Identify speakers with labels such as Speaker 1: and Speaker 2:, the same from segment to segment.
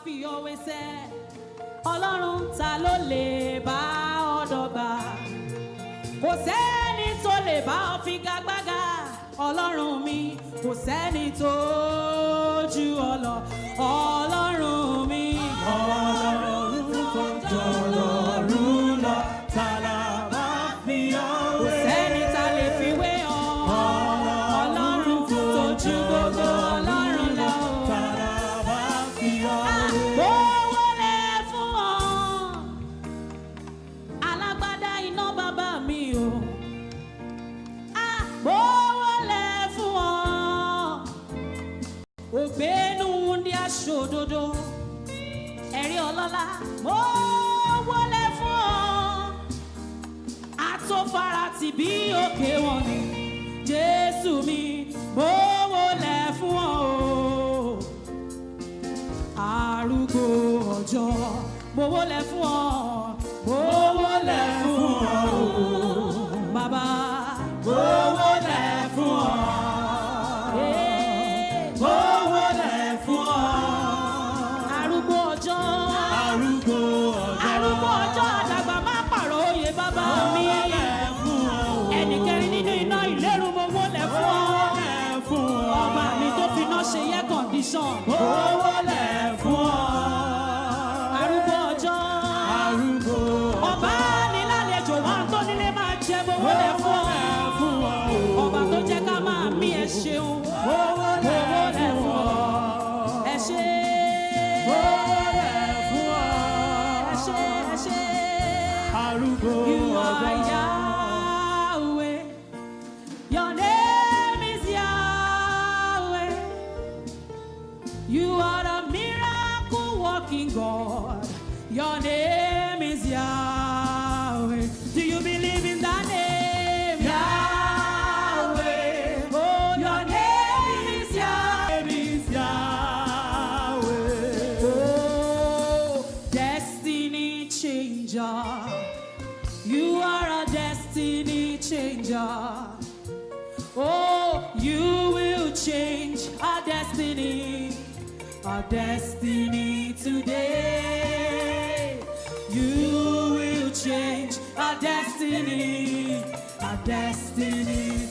Speaker 1: fi òwe sẹ́. Ọlọ́run ta ló lè bá ọ dọ́gba? Kò sẹ́ni tó lè bá ọ figagbága. Ọlọ́run mi kò sẹ́ni tó jù ọ lọ. Ọlọ́run mi.
Speaker 2: Ọlọ́run tó jọ Ọlọ́run lọ, ta la bá fi òwe?
Speaker 1: Kò sẹ́ni tá lè fi wé ọ. Ọlọ́run tó ju gbogbo ọlọ́run lọ.
Speaker 2: Ta la bá fi òwe?
Speaker 1: Mo wọlé fún ọ. Alágbádá iná bàbá mi o. Mo wọlé fún ọ. Ògbénu ndí aṣòdodo. Ẹ̀rí ọlọ́lá. Mo wọlé fún ọ. Àtòfarati bí òkè wọn ni. Jésù mi, mo wọlé fún ọ. Arúgbó ọjọ́, mo wọlé fún ọ. Mo wọlé fún ọ. Bàbá,
Speaker 2: Mo wọlé fún ọ. Mo wọlé fún ọ.
Speaker 1: arúgbó ọjọ́.
Speaker 2: Arúgbó ọjọ́.
Speaker 1: Arúgbó ọjọ́ àdàgbà má pààrọ̀ oyè bàbá mi. Ẹnì kẹrin nínú iná ìlérú mo wọlé fún ọ. Ọba mi tó fi iná ṣe air condition.
Speaker 2: Mo wọlé fún ọ.
Speaker 1: Arúgbó ọjọ́.
Speaker 2: Arúgbó
Speaker 1: Ọba ní lálejò wa tó nílé máa jẹ mo wọlé fún ọ. Ọba tó jẹ́ ká máa mí ẹ ṣeun.
Speaker 2: Mo wọlé fún ọ.
Speaker 1: Ẹ ṣé.
Speaker 2: Mo wọlé fún ọ.
Speaker 1: Ẹ ṣé, ẹ ṣé.
Speaker 2: Arúgbó
Speaker 1: You are
Speaker 2: ọjọ́.
Speaker 1: Yahweh. Your name is Yahweh. You are the miracle working God. Your name is Yahweh. Do you believe in that name? Yahweh. Oh, your name is Yahweh. Oh, destiny changer. You are a destiny changer. Oh, you will change our destiny today. You will change our destiny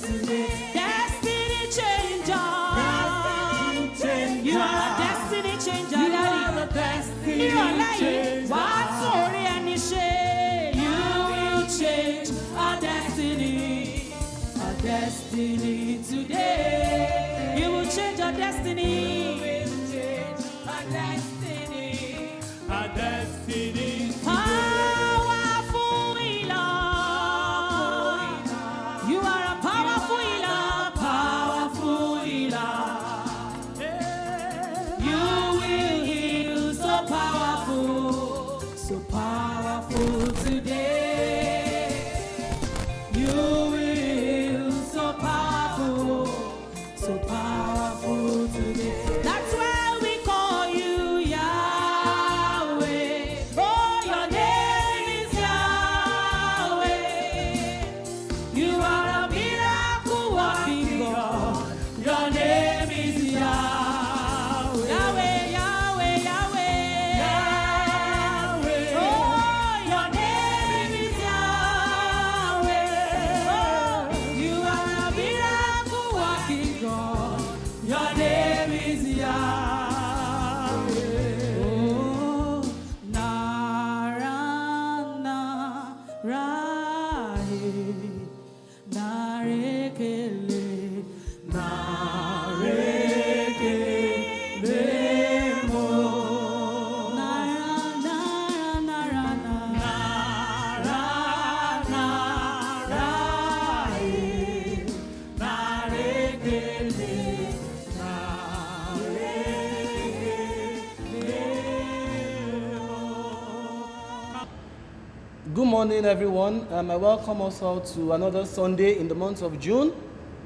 Speaker 1: today. Destiny changer. You are a destiny changer.
Speaker 2: You are a destiny
Speaker 1: Ìrọ̀lẹ́ yìí,
Speaker 2: changer.
Speaker 1: wàá sórí ẹni ṣe. You will change our destiny today. You will change our destiny.
Speaker 2: Our destiny.
Speaker 1: Powerful healer. You are a powerful healer. Powerful healer. You will heal so powerful today. You will heal so powerful today. That's why we call you Yahweh. Oh, your name is Yahweh. You are a miracle working God. Your name is Yahweh. Yahweh, Yahweh, Yahweh. Oh, your name is Yahweh. Oh, you are a miracle working God. Your name is Yahweh. Oh, Narana, Narekele,
Speaker 2: Narekelemo.
Speaker 1: Narana,
Speaker 3: Good morning, everyone. I welcome us all to another Sunday in the month of June,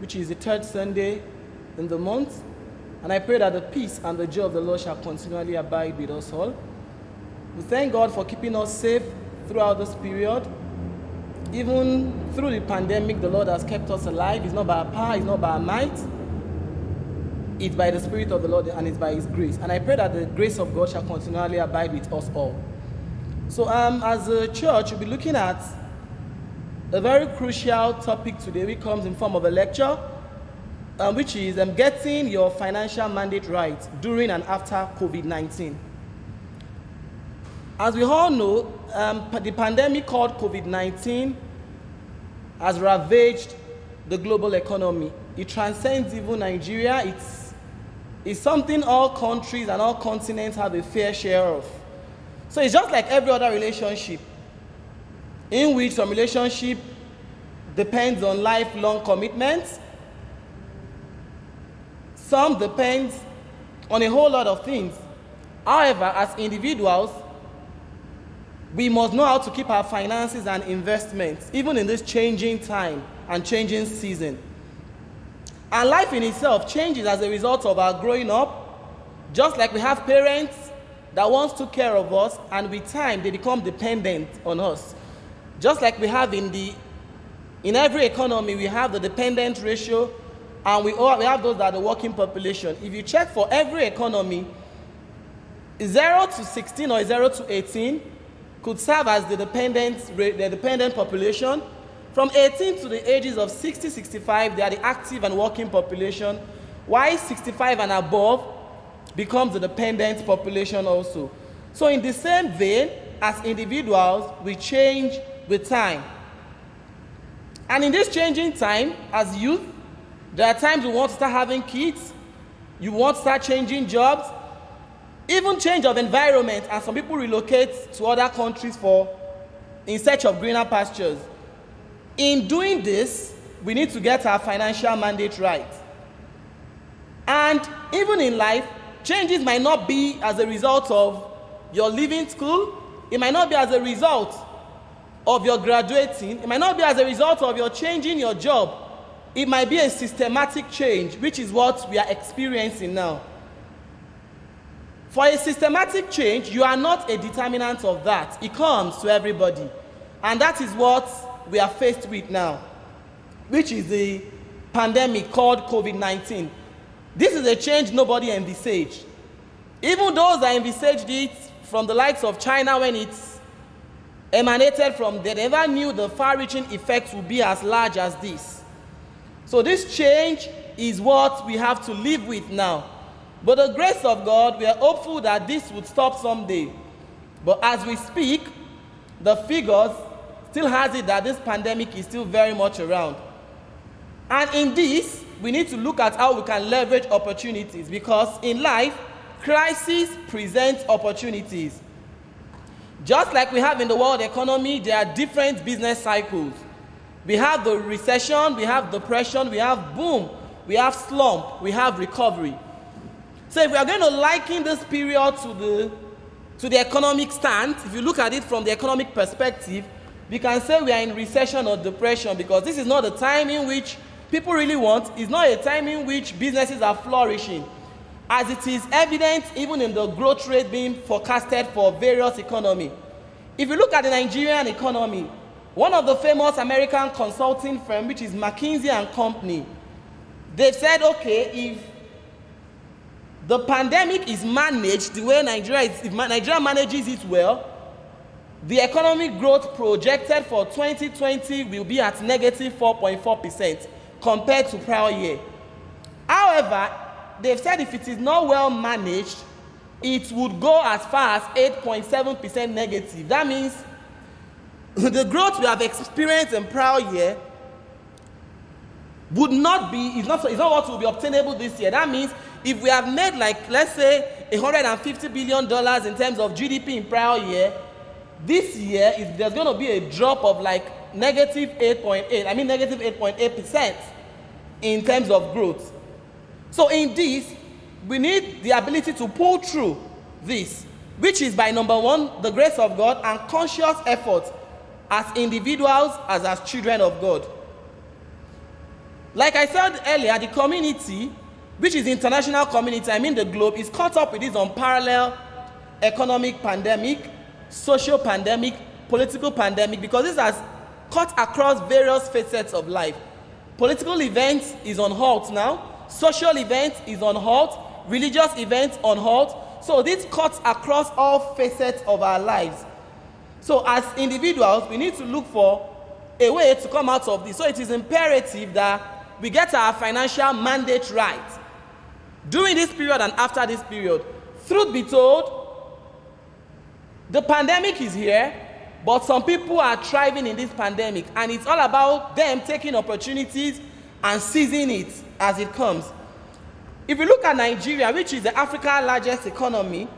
Speaker 3: which is the third Sunday in the month. And I pray that the peace and the joy of the Lord shall continually abide with us all. We thank God for keeping us safe throughout this period. Even through the pandemic, the Lord has kept us alive. It's not by our power, it's not by our might. it's by the Spirit of the Lord and it's by His grace. And I pray that the grace of God shall continually abide with us all. So as a church, we'll be looking at a very crucial topic today, which comes in form of a lecture, which is getting your financial mandate right during and after COVID-19. As we all know, the pandemic called COVID-19 has ravaged the global economy. It transcends even Nigeria. It's something all countries and all continents have a fair share of. So it's just like every other relationship, in which some relationship depends on lifelong commitments. Some depends on a whole lot of things. However, as individuals, we must know how to keep our finances and investments, even in this changing time and changing season. And life in itself changes as a result of our growing up. Just like we have parents that once took care of us, and with time they become dependent on us. Just like we have in every economy, we have the dependent ratio, and we have those that are the working population. If you check for every economy, 0 to 16 or 0 to 18 could serve as the dependent population. From 18 to the ages of 60, 65, they are the active and working population, while 65 and above becomes the dependent population also. So in the same vein, as individuals, we change with time. And in this changing time, as youth, there are times we want to start having kids, you want to start changing jobs, even change of environment, and some people relocate to other countries in search of greener pastures. In doing this, we need to get our financial mandate right. And even in life, changes might not be as a result of your leaving school, it might not be as a result of your graduating, it might not be as a result of your changing your job. It might be a systematic change, which is what we are experiencing now. For a systematic change, you are not a determinant of that. It comes to everybody. And that is what we are faced with now, which is the pandemic called COVID-19. This is a change nobody envisaged. Even those that envisaged it from the likes of China when it emanated from, they never knew the far-reaching effects would be as large as this. So this change is what we have to live with now. But the grace of God, we are hopeful that this would stop someday. But as we speak, the figures still has it that this pandemic is still very much around. And in this, we need to look at how we can leverage opportunities, because in life, crises present opportunities. Just like we have in the world economy, there are different business cycles. We have the recession, we have depression, we have boom, we have slump, we have recovery. So if we are going to liken this period to the economic stance, if you look at it from the economic perspective, we can say we are in recession or depression, because this is not the time in which people really want. It's not a time in which businesses are flourishing, as it is evident even in the growth rate being forecasted for various economies. If you look at the Nigerian economy, one of the famous American consulting firm, which is McKinsey and Company, they've said, okay, if the pandemic is managed the way if Nigeria manages it well, the economic growth projected for 2020 will be at negative 4.4% compared to prior year. However, they've said if it is not well managed, it would go as far as 8.7% negative. That means the growth we have experienced in prior year would not be, it's not what will be obtainable this year. That means if we have made, like, let's say $150 billion in terms of GDP in prior year, this year there's going to be a drop of like negative 8.8% in terms of growth. So in this, we need the ability to pull through this, which is by number one, the grace of God and conscious effort as individuals, as children of God. Like I said earlier, the community, which is the international community, I mean the globe, is caught up with this unparalleled economic pandemic, social pandemic, political pandemic, because this has cut across various facets of life. Political events is on halt now. social events is on halt, religious events on halt. So this cuts across all facets of our lives. So as individuals, we need to look for a way to come out of this. So it is imperative that we get our financial mandate right during this period and after this period. Truth be told, the pandemic is here, but some people are thriving in this pandemic, and it's all about them taking opportunities and seizing it as it comes. If you look at Nigeria, which is Africa's largest economy,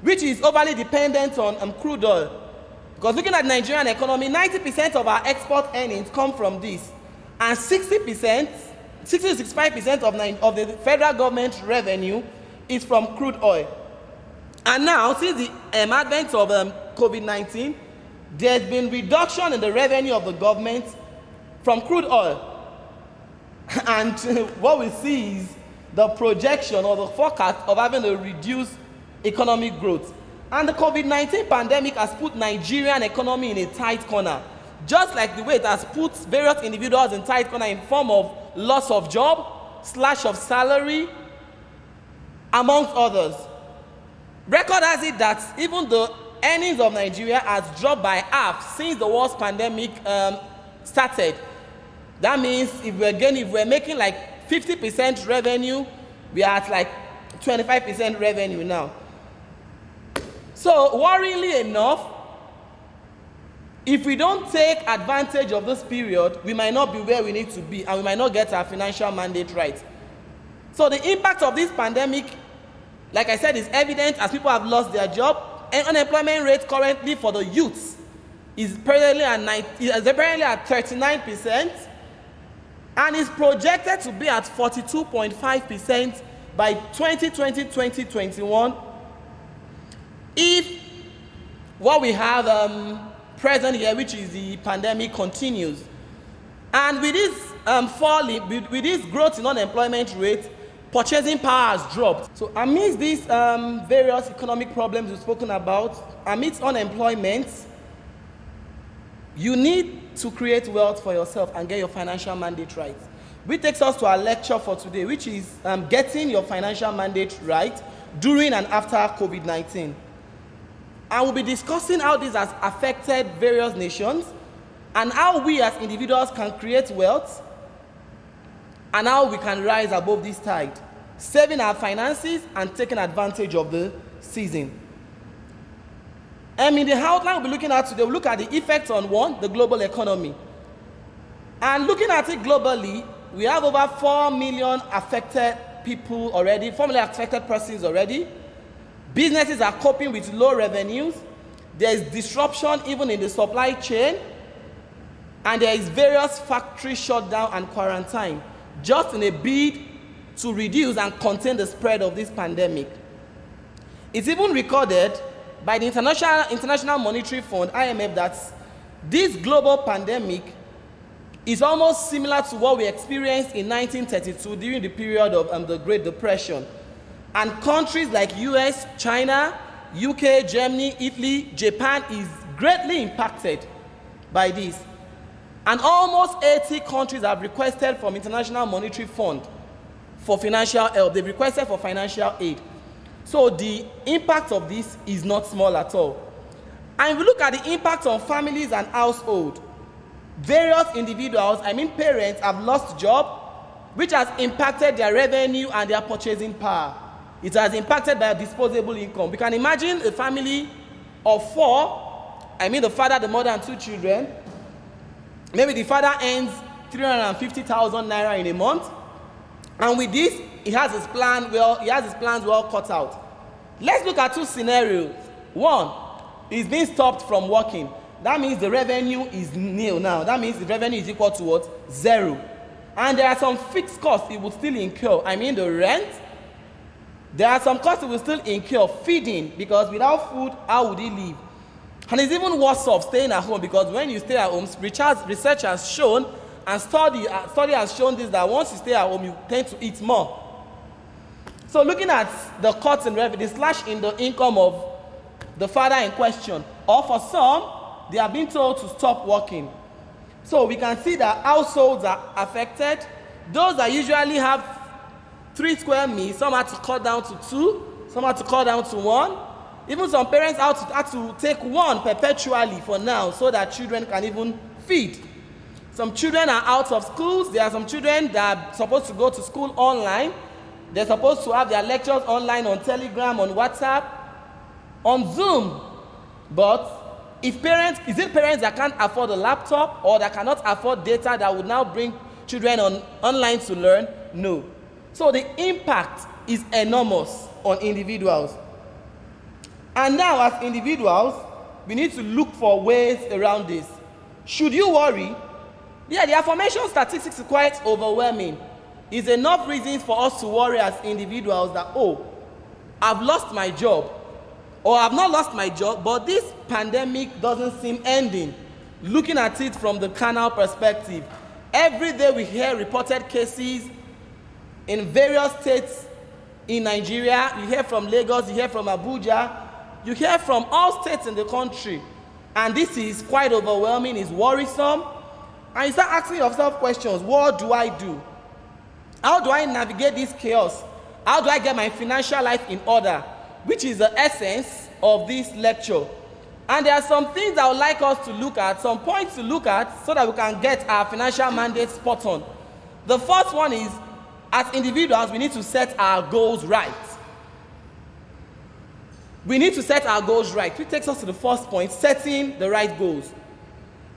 Speaker 3: which is overly dependent on crude oil, because looking at the Nigerian economy, 90% of our export earnings come from this, and 60% to 65% of the federal government revenue is from crude oil. And now, since the advent of COVID-19, there's been reduction in the revenue of the government from crude oil. And what we see is the projection or the forecast of having a reduced economic growth. And the COVID-19 pandemic has put Nigerian economy in a tight corner, just like the way it has put various individuals in tight corner in form of loss of job, slash of salary, amongst others. Record has it that even the earnings of Nigeria has dropped by half since the worst pandemic started. That means if we're making like 50% revenue, we are at like 25% revenue now. So worryingly enough, if we don't take advantage of this period, we might not be where we need to be, and we might not get our financial mandate right. So the impact of this pandemic, like I said, is evident as people have lost their job. And unemployment rate currently for the youths is apparently at 39%, and is projected to be at 42.5% by 2020-2021 if what we have present here, which is the pandemic, continues. And with this with this growth in unemployment rate, purchasing power has dropped. So amidst these various economic problems we've spoken about, amidst unemployment, you need to create wealth for yourself and get your financial mandate right. Which takes us to our lecture for today, which is getting your financial mandate right during and after COVID-19. And we'll be discussing how this has affected various nations and how we as individuals can create wealth and how we can rise above this tide, saving our finances and taking advantage of the season. In the outline we'll be looking at today, we'll look at the effects on the global economy. And looking at it globally, we have over 4 million affected people already, 4 million affected persons already. Businesses are coping with low revenues. There is disruption even in the supply chain. And there is various factory shutdown and quarantine, just in a bid to reduce and contain the spread of this pandemic. It's even recorded by the International Monetary Fund, IMF, that this global pandemic is almost similar to what we experienced in 1932 during the period of the Great Depression. And countries like US, China, UK, Germany, Italy, Japan is greatly impacted by this. And almost 80 countries have requested from International Monetary Fund for financial help. They've requested for financial aid. So the impact of this is not small at all. And if we look at the impact on families and household, various individuals, parents, have lost job, which has impacted their revenue and their purchasing power. It has impacted their disposable income. We can imagine a family of 4, the father, the mother, and 2 children. Maybe the father earns 350,000 naira in a month, and with this, he has his plans well cut out. Let's look at 2 scenarios. One, he's being stopped from working. That means the revenue is nil now. That means the revenue is equal to what? 0. And there are some fixed costs he will still incur. The rent. There are some costs he will still incur, feeding, because without food, how would he live? And it's even worse off staying at home, because when you stay at home, research has shown, and study has shown this, that once you stay at home, you tend to eat more. So looking at the cuts in revenue, the slash in the income of the father in question, or for some, they are being told to stop working. So we can see that households are affected. Those that usually have 3 square meals, some had to cut down to 2, some had to cut down to 1. Even some parents had to take 1 perpetually for now so that children can even feed. Some children are out of schools. There are some children that are supposed to go to school online. They're supposed to have their lectures online on Telegram, on WhatsApp, on Zoom. But is it parents that can't afford a laptop or that cannot afford data that would now bring children online to learn? No. So the impact is enormous on individuals. And now as individuals, we need to look for ways around this. Should you worry? Yeah, the affirmation statistics is quite overwhelming. It's enough reasons for us to worry as individuals that, oh, I've lost my job. Or I've not lost my job, but this pandemic doesn't seem ending. Looking at it from the carnal perspective, every day we hear reported cases in various states in Nigeria. You hear from Lagos, you hear from Abuja, you hear from all states in the country. And this is quite overwhelming, it's worrisome. And you start asking yourself questions. What do I do? How do I navigate this chaos? How do I get my financial life in order? Which is the essence of this lecture. And there are some things I would like us to look at, some points to look at, so that we can get our financial mandate spot on. The first one is, as individuals, we need to set our goals right. We need to set our goals right, which takes us to the first point, setting the right goals.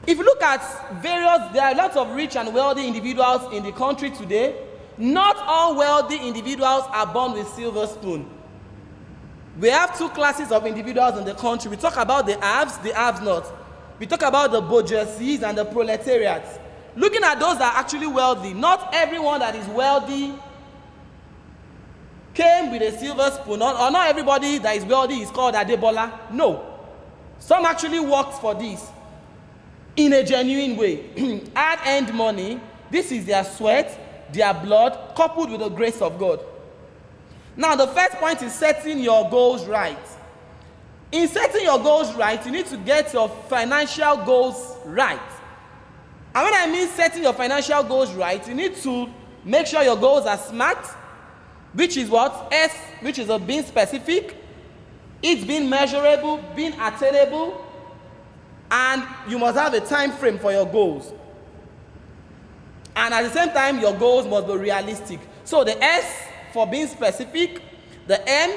Speaker 3: If you look at there are lots of rich and wealthy individuals in the country today. Not all wealthy individuals are born with silver spoon. We have 2 classes of individuals in the country. We talk about the haves not. We talk about the bourgeoisies and the proletariat. Looking at those that are actually wealthy, not everyone that is wealthy came with a silver spoon, or not everybody that is wealthy is called Adebola. No. Some actually worked for this in a genuine way. Hard-earned money. This is their sweat, their blood, coupled with the grace of God. Now, the first point is setting your goals right. In setting your goals right, you need to get your financial goals right. And when I mean setting your financial goals right, you need to make sure your goals are SMART, which is what? S, which is being specific, it's being measurable, being attainable, and you must have a time frame for your goals. And at the same time, your goals must be realistic. So the S for being specific, the M,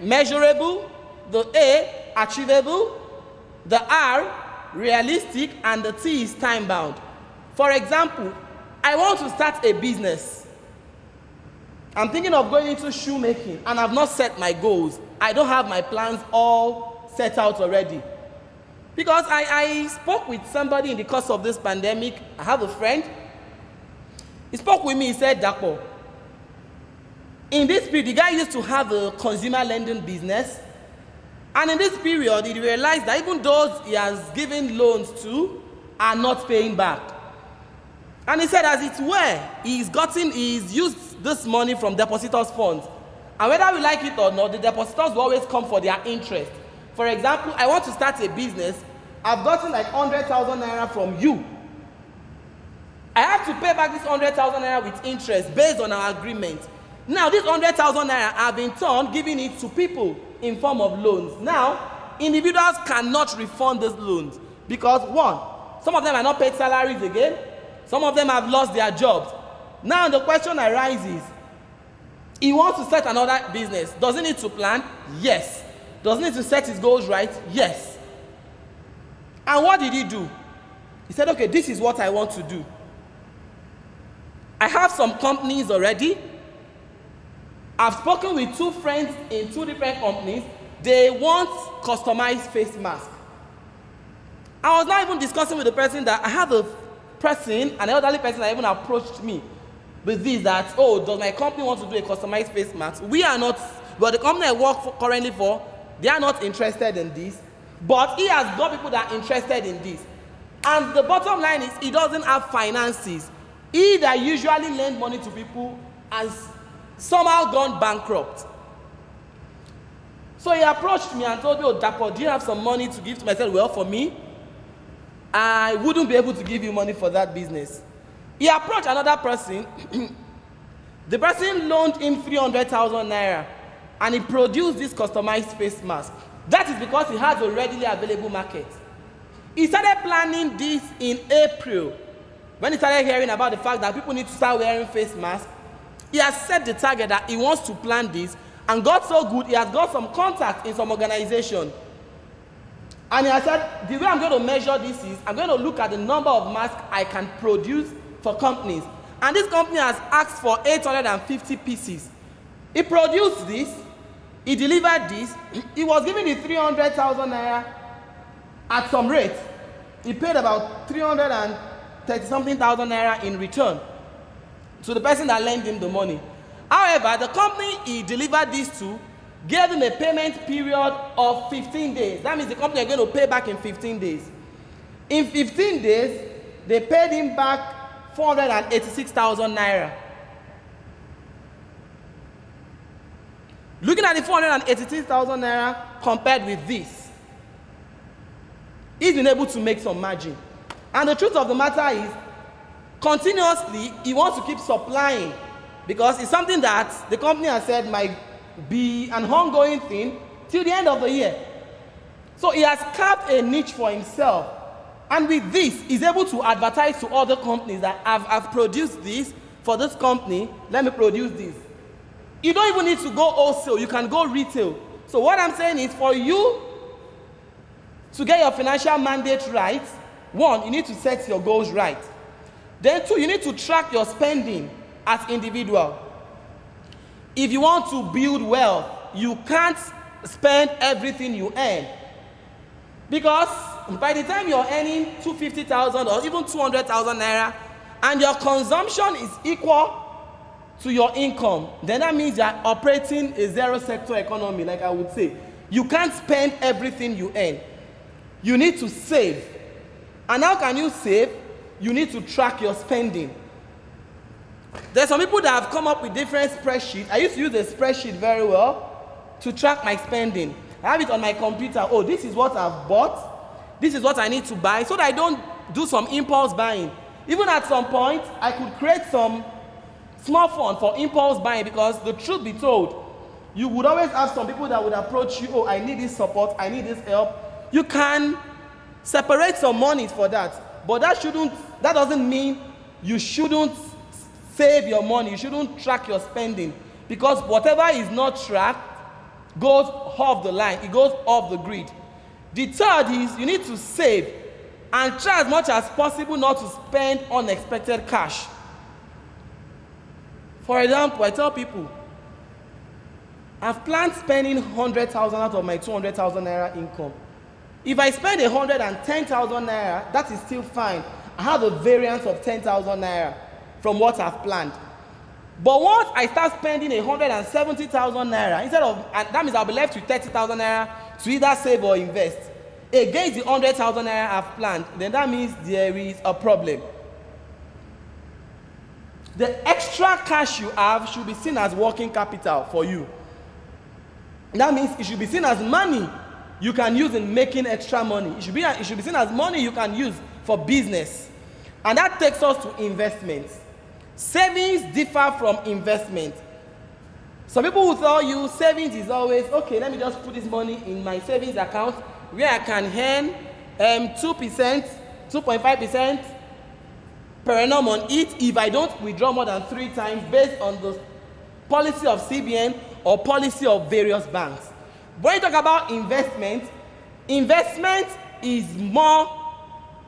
Speaker 3: measurable, the A, achievable, the R, realistic, and the T is time-bound. For example, I want to start a business. I'm thinking of going into shoemaking, and I've not set my goals. I don't have my plans all set out already. Because I spoke with somebody in the course of this pandemic. I have a friend. He spoke with me, he said, Dapo, in this period, the guy used to have a consumer lending business. And in this period, he realized that even those he has given loans to are not paying back. And he said, as it were, he's used this money from depositors' funds. And whether we like it or not, the depositors will always come for their interest. For example, I want to start a business. I've gotten like 100,000 naira from you. I have to pay back this 100,000 naira with interest based on our agreement. Now, this 100,000 naira have in turn given it to people in form of loans. Now, individuals cannot refund these loans because, one, some of them are not paid salaries again. Some of them have lost their jobs. Now, the question arises, he wants to start another business. Does he need to plan? Yes. Does he need to set his goals right? Yes. And what did he do? He said, okay, this is what I want to do. I have some companies already. I've spoken with 2 friends in 2 different companies. They want customized face masks. I was not even discussing with the person that I have a person, an elderly person that even approached me with this that, oh, does my company want to do a customized face mask? We are not, but the company I work currently for, they are not interested in this. But he has got people that are interested in this. And the bottom line is he doesn't have finances. He that usually lend money to people has somehow gone bankrupt. So he approached me and told me, oh, Dapo, do you have some money to give to me? I said, well, for me, I wouldn't be able to give you money for that business. He approached another person. The person loaned him 300,000 naira and he produced this customized face mask. That is because he has a readily available market. He started planning this in April. When he started hearing about the fact that people need to start wearing face masks, he has set the target that he wants to plan this and got so good, he has got some contact in some organization. And he has said, the way I'm going to measure this is, I'm going to look at the number of masks I can produce for companies. And this company has asked for 850 pieces. He produced this, he delivered this, he was given the 300,000 naira at some rate. He paid about 330-something thousand naira in return to the person that lent him the money. However, the company he delivered this to gave him a payment period of 15 days. That means the company are going to pay back in 15 days. In 15 days, they paid him back 486,000 naira. Looking at the 486,000 naira compared with this, he's been able to make some margin. And the truth of the matter is, continuously, he wants to keep supplying because it's something that the company has said might be an ongoing thing till the end of the year. So he has carved a niche for himself. And with this, he's able to advertise to other companies that I've produced this for this company, let me produce this. You don't even need to go wholesale, you can go retail. So what I'm saying is, for you to get your financial mandate right, one, you need to set your goals right. Then two, you need to track your spending as individual. If you want to build wealth, you can't spend everything you earn. Because by the time you're earning 250,000 or even 200,000 naira, and your consumption is equal to your income, then that means you're operating a zero sector economy, like I would say. You can't spend everything you earn. You need to save. And how can you save? You need to track your spending. There's some people that have come up with different spreadsheets. I used to use a spreadsheet very well to track my spending. I have it on my computer. Oh, this is what I've bought. This is what I need to buy, so that I don't do some impulse buying. Even at some point, I could create some small fund for impulse buying, because the truth be told, you would always have some people that would approach you, oh, I need this support, I need this help. You can separate some money for that, but that doesn't mean you shouldn't save your money, you shouldn't track your spending, because whatever is not tracked goes off the line, it goes off the grid. The third is, you need to save and try as much as possible not to spend unexpected cash. For example, I tell people, I've planned spending 100,000 out of my 200,000 naira income. If I spend 110,000 naira, that is still fine. I have a variance of 10,000 naira from what I've planned. But once I start spending 170,000 naira, instead of, and that means I'll be left with 30,000 naira to either save or invest against the 100,000 naira I've planned, then that means there is a problem. The extra cash you have should be seen as working capital for you. That means it should be seen as money you can use in making extra money. It should be seen as money you can use for business. And that takes us to investments. Savings differ from investment. Some people will tell you savings is always, okay, let me just put this money in my savings account where I can earn 2%, 2.5% per annum on it if I don't withdraw more than 3 times based on the policy of CBN or policy of various banks. When you talk about investment is more,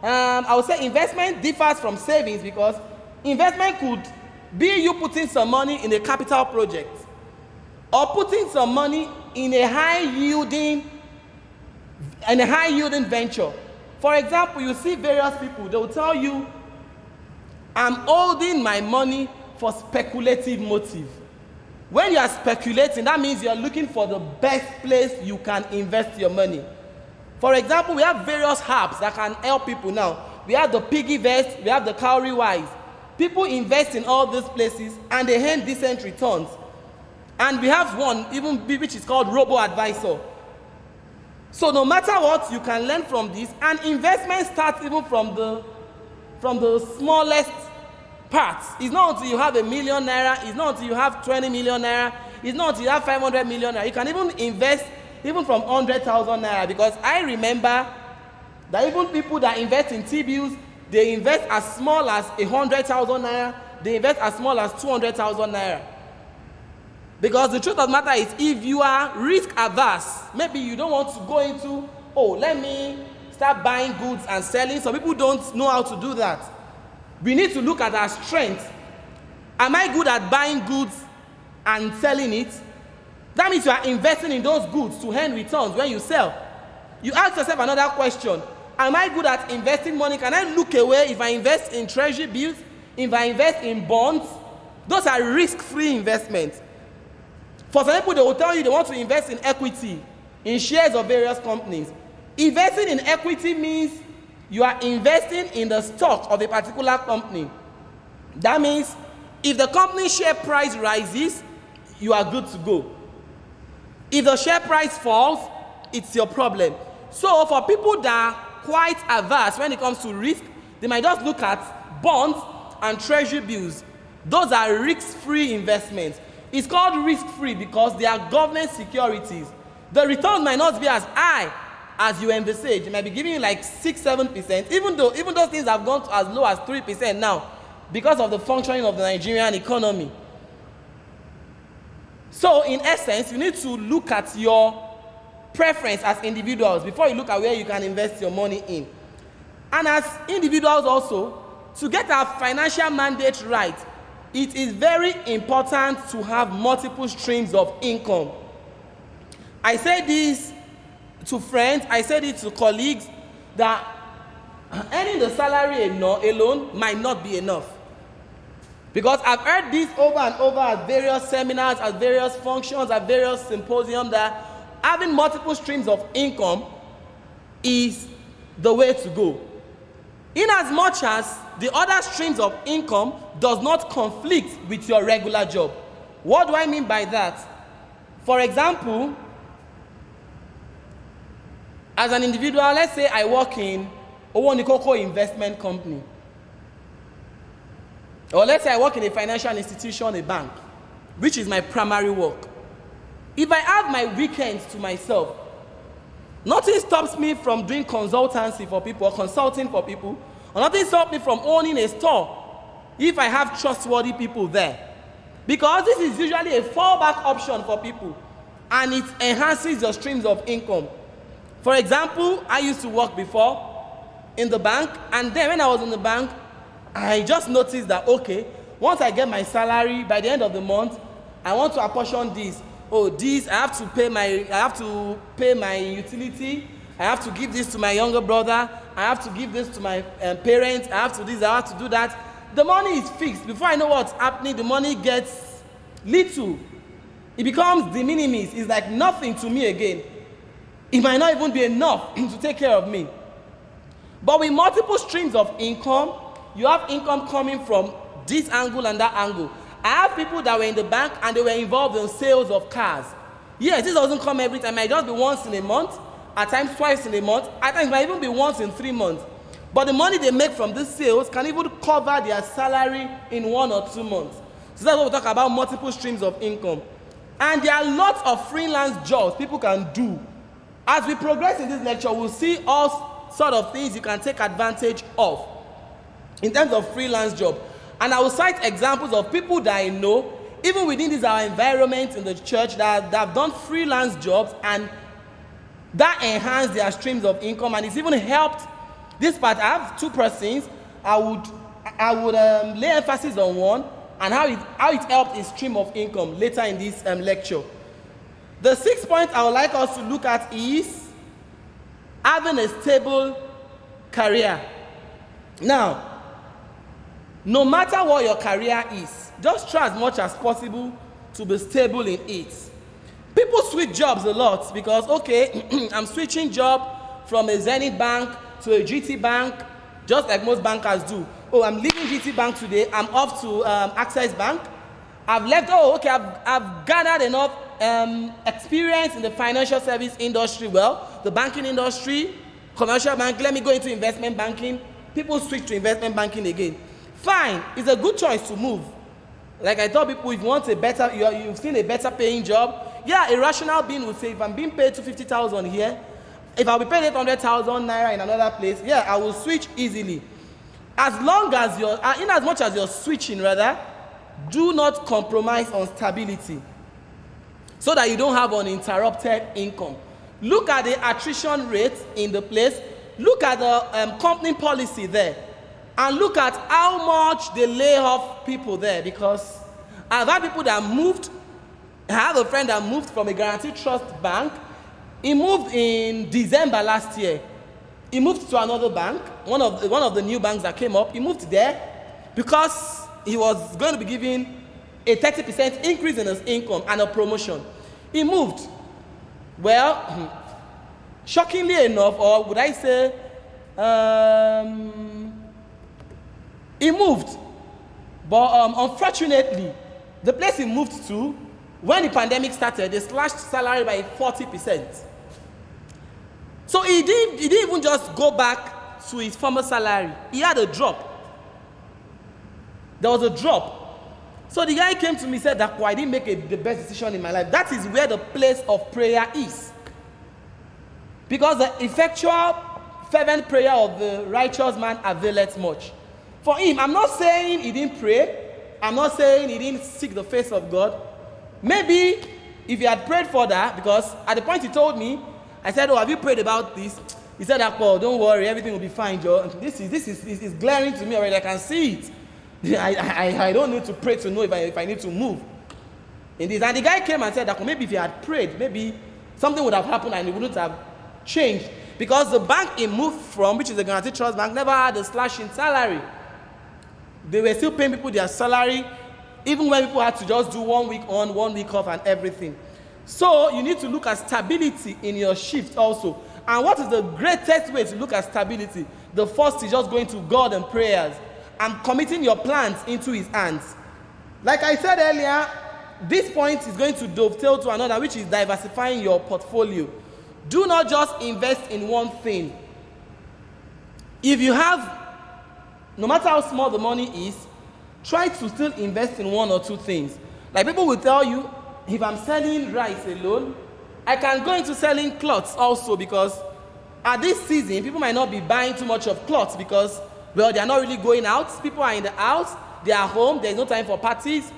Speaker 3: I would say investment differs from savings, because investment could be you putting some money in a capital project or putting some money in a high yielding venture. For example, you see various people, they will tell you, I'm holding my money for speculative motive. When you are speculating, that means you are looking for the best place you can invest your money. For example, we have various apps that can help people now. We have the PiggyVest, we have the Cowrywise. People invest in all these places and they earn decent returns. And we have one, even which is called Robo-Advisor. So no matter what, you can learn from this, and investment starts even from the smallest parts. It's not until you have ₦1 million, it's not until you have 20 million naira, it's not until you have 500 million naira. You can even invest even from 100,000 naira, because I remember that even people that invest in T-bills, they invest as small as 100,000 naira, they invest as small as 200,000 naira. Because the truth of the matter is, if you are risk averse, maybe you don't want to go into, oh, let me start buying goods and selling. Some people don't know how to do that. We need to look at our strength. Am I good at buying goods and selling it? That means you are investing in those goods to earn returns when you sell. You ask yourself another question. Am I good at investing money? Can I look away if I invest in treasury bills, if I invest in bonds? Those are risk-free investments. For some people, they will tell you they want to invest in equity, in shares of various companies. Investing in equity means you are investing in the stock of a particular company. That means if the company share price rises, you are good to go. If the share price falls, it's your problem. So for people that are quite averse when it comes to risk, they might just look at bonds and treasury bills. Those are risk-free investments. It's called risk-free because they are government securities. The returns might not be as high as you envisage. It might be giving you like 6-7%, even though those things have gone to as low as 3% now because of the functioning of the Nigerian economy. So in essence, you need to look at your preference as individuals before you look at where you can invest your money in. And as individuals also, to get our financial mandate right, it is very important to have multiple streams of income. I say this to friends, I say this to colleagues, that earning the salary alone might not be enough. Because I've heard this over and over at various seminars, at various functions, at various symposiums, that having multiple streams of income is the way to go. In as much as the other streams of income does not conflict with your regular job. What do I mean by that? For example, as an individual, let's say I work in Owonikoko investment company. Or let's say I work in a financial institution, a bank, which is my primary work. If I have my weekends to myself, nothing stops me from doing consultancy for people or consulting for people, or nothing stops me from owning a store if I have trustworthy people there. Because this is usually a fallback option for people, and it enhances your streams of income. For example, I used to work before in the bank, and then when I was in the bank, I just noticed that, okay, once I get my salary, by the end of the month, I want to apportion this. Oh, this, I have to pay my utility, I have to give this to my younger brother, I have to give this to my parents, I have to do this, I have to do that. The money is fixed. Before I know what's happening, the money gets little. It becomes de minimis. It's like nothing to me again. It might not even be enough to take care of me. But with multiple streams of income, you have income coming from this angle and that angle. I have people that were in the bank and they were involved in sales of cars. Yes, this doesn't come every time. It might just be once in a month, at times twice in a month, at times it might even be once in 3 months. But the money they make from these sales can even cover their salary in 1 or 2 months. So that's what we talk about, multiple streams of income. And there are lots of freelance jobs people can do. As we progress in this lecture, we'll see all sort of things you can take advantage of in terms of freelance job. And I will cite examples of people that I know, even within this our environment in the church, that have done freelance jobs, and that enhanced their streams of income, and it's even helped this part. I have 2 persons. I would lay emphasis on one and how it helped his stream of income later in this lecture. The 6th point I would like us to look at is having a stable career. Now, no matter what your career is, just try as much as possible to be stable in it. People switch jobs a lot because, okay, I'm switching job from a Zenith bank to a GT bank, just like most bankers do. Oh, I'm leaving GT bank today, I'm off to Access Bank. I've left, oh, okay, I've gathered enough experience in the financial service industry, well, the banking industry, commercial bank, let me go into investment banking. People switch to investment banking again. fine, it's a good choice to move. Like I tell people, if you want a better, you've seen a better paying job, yeah, a rational being would say, if I'm being paid 250,000 here, if I'll be paid 800,000 naira in another place, yeah, I will switch easily. As long as in as much as you're switching, rather, do not compromise on stability so that you don't have uninterrupted income. Look at the attrition rate in the place. Look at the company policy there. And look at how much they lay off people there, because I've had people that moved. I have a friend that moved from a guaranteed trust bank. He moved in December last year. He moved to another bank, one of the new banks that came up. He moved there because he was going to be given a 30% increase in his income and a promotion. He moved. Well, shockingly enough, or would I say, he moved, but unfortunately, the place he moved to, when the pandemic started, they slashed salary by 40%. So he didn't even just go back to his former salary. He had a drop. There was a drop. So the guy came to me and said that I didn't make the best decision in my life. That is where the place of prayer is. Because the effectual, fervent prayer of the righteous man availeth much. For him, I'm not saying he didn't pray. I'm not saying he didn't seek the face of God. Maybe if he had prayed for that, because at the point he told me, I said, oh, have you prayed about this? He said, oh, don't worry, everything will be fine, Joe. This is glaring to me already. I can see it. I don't need to pray to know if I need to move in this. And the guy came and said that maybe if he had prayed, maybe something would have happened and it wouldn't have changed. Because the bank he moved from, which is a guaranteed trust bank, never had a slash in salary. They were still paying people their salary, even when people had to just do 1 week on, 1 week off and everything. So you need to look at stability in your shift also. And what is the greatest way to look at stability? The first is just going to God and prayers and committing your plans into his hands. Like I said earlier, this point is going to dovetail to another, which is diversifying your portfolio. Do not just invest in one thing. If you have, no matter how small the money is, try to still invest in one or two things. Like people will tell you, if I'm selling rice alone, I can go into selling clothes also, because at this season, people might not be buying too much of clothes because, well, they are not really going out. People are in the house, they are home, there's no time for parties.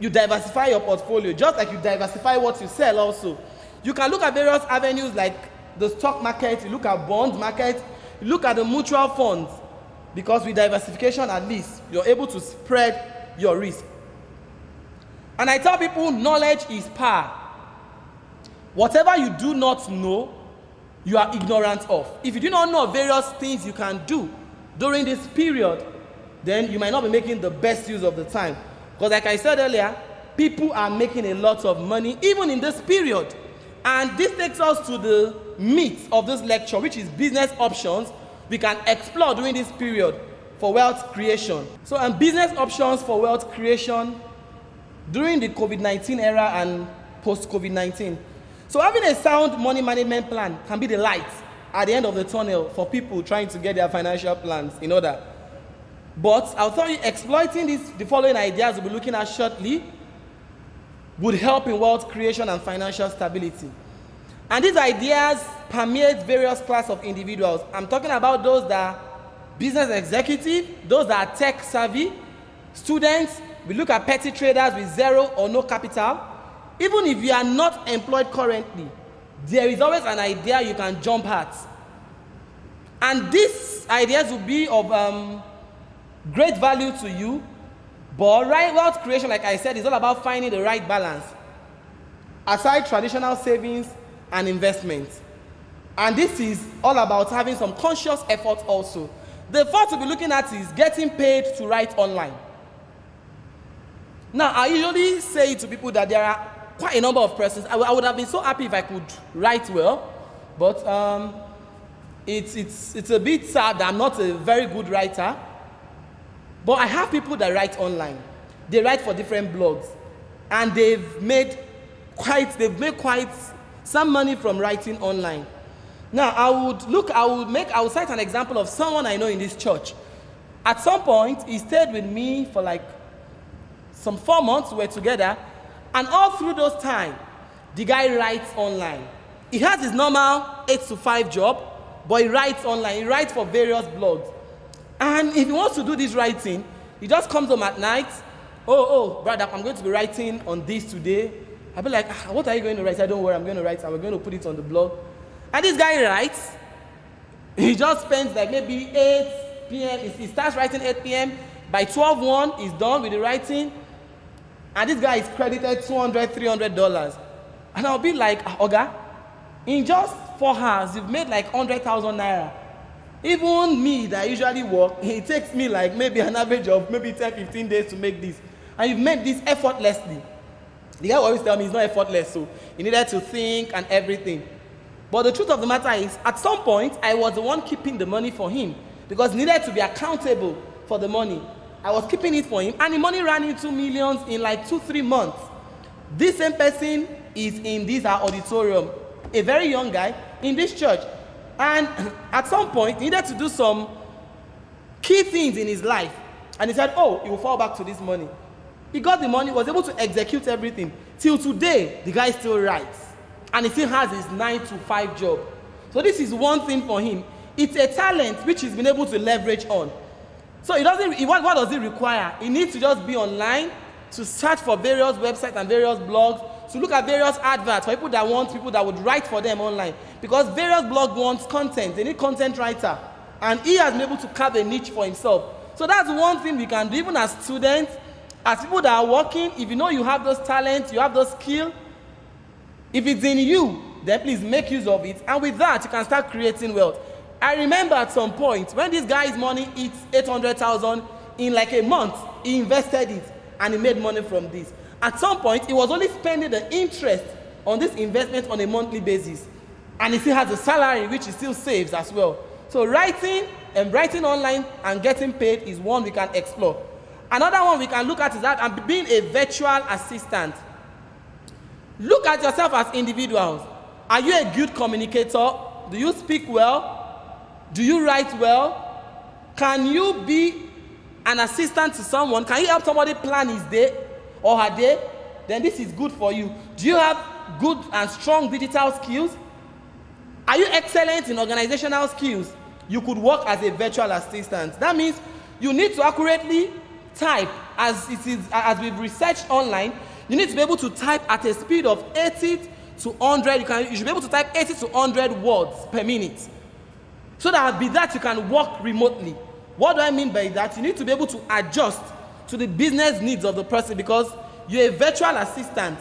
Speaker 3: You diversify your portfolio, just like you diversify what you sell also. You can look at various avenues like the stock market, you look at bond market, you look at the mutual funds, because with diversification at least, you're able to spread your risk. And I tell people, knowledge is power. Whatever you do not know, you are ignorant of. If you do not know various things you can do during this period, then you might not be making the best use of the time. Because like I said earlier, people are making a lot of money even in this period. And this takes us to the meat of this lecture, which is business options we can explore during this period for wealth creation. So, business options for wealth creation during the COVID-19 era and post-COVID-19. So having a sound money management plan can be the light at the end of the tunnel for people trying to get their financial plans in order. But I'll tell you, exploiting the following ideas we'll be looking at shortly would help in wealth creation and financial stability. And these ideas permeate various classes of individuals. I'm talking about those that are business executive, those that are tech savvy, students. We look at petty traders with zero or no capital. Even if you are not employed currently, there is always an idea you can jump at. And these ideas will be of great value to you. But right wealth creation, like I said, is all about finding the right balance aside traditional savings and investments. And this is all about having some conscious effort also. The first we'll be looking at is getting paid to write online. Now, I usually say to people that there are quite a number of persons. I would have been so happy if I could write well, but it's a bit sad that I'm not a very good writer. But I have people that write online. They write for different blogs, and they've made quite some money from writing online. Now, I would cite an example of someone I know in this church. At some point, he stayed with me for like some 4 months. We were together. And all through those time, the guy writes online. He has his normal 8 to 5 job, but he writes online. He writes for various blogs. And if he wants to do this writing, he just comes home at night. Oh, brother, I'm going to be writing on this today. I'll be like, what are you going to write? I said, don't worry, I'm going to write, and we're going to put it on the blog. And this guy writes. He just spends like maybe 8 p.m. He starts writing 8 p.m. By 12:01, he's done with the writing. And this guy is credited $200, $300. And I'll be like, Oga, in just 4 hours, you've made like 100,000 naira. Even me that usually work, it takes me like maybe an average of maybe 10, 15 days to make this. And you've made this effortlessly. The guy will always tell me it's not effortless, so he needed to think and everything. But the truth of the matter is, at some point, I was the one keeping the money for him because he needed to be accountable for the money. I was keeping it for him, and the money ran into millions in like 2-3 months. This same person is in this auditorium, a very young guy in this church. And at some point, he needed to do some key things in his life. And he said, oh, he will fall back to this money. He got the money, was able to execute everything. Till today, the guy still writes. And he still has his 9 to 5 job. So this is one thing for him. It's a talent which he's been able to leverage on. So what does it require? He needs to just be online, to search for various websites and various blogs, to look at various adverts for people that would write for them online. Because various blogs want content. They need content writer. And he has been able to carve a niche for himself. So that's one thing we can do, even as students, as people that are working. If you know you have those talents, you have those skills, if it's in you, then please make use of it. And with that, you can start creating wealth. I remember at some point, when this guy's money hits 800,000 in like a month, he invested it and he made money from this. At some point, he was only spending the interest on this investment on a monthly basis. And he still has a salary, which he still saves as well. So writing online and getting paid is one we can explore. Another one we can look at is that I'm being a virtual assistant. Look at yourself as individuals. Are you a good communicator? Do you speak well? Do you write well? Can you be an assistant to someone? Can you help somebody plan his day or her day? Then this is good for you. Do you have good and strong digital skills? Are you excellent in organizational skills? You could work as a virtual assistant. That means you need to accurately type, as we've researched online. You need to be able to type at a speed of 80 to 100. You should be able to type 80 to 100 words per minute. So that with that you can work remotely. What do I mean by that? You need to be able to adjust to the business needs of the person because you're a virtual assistant.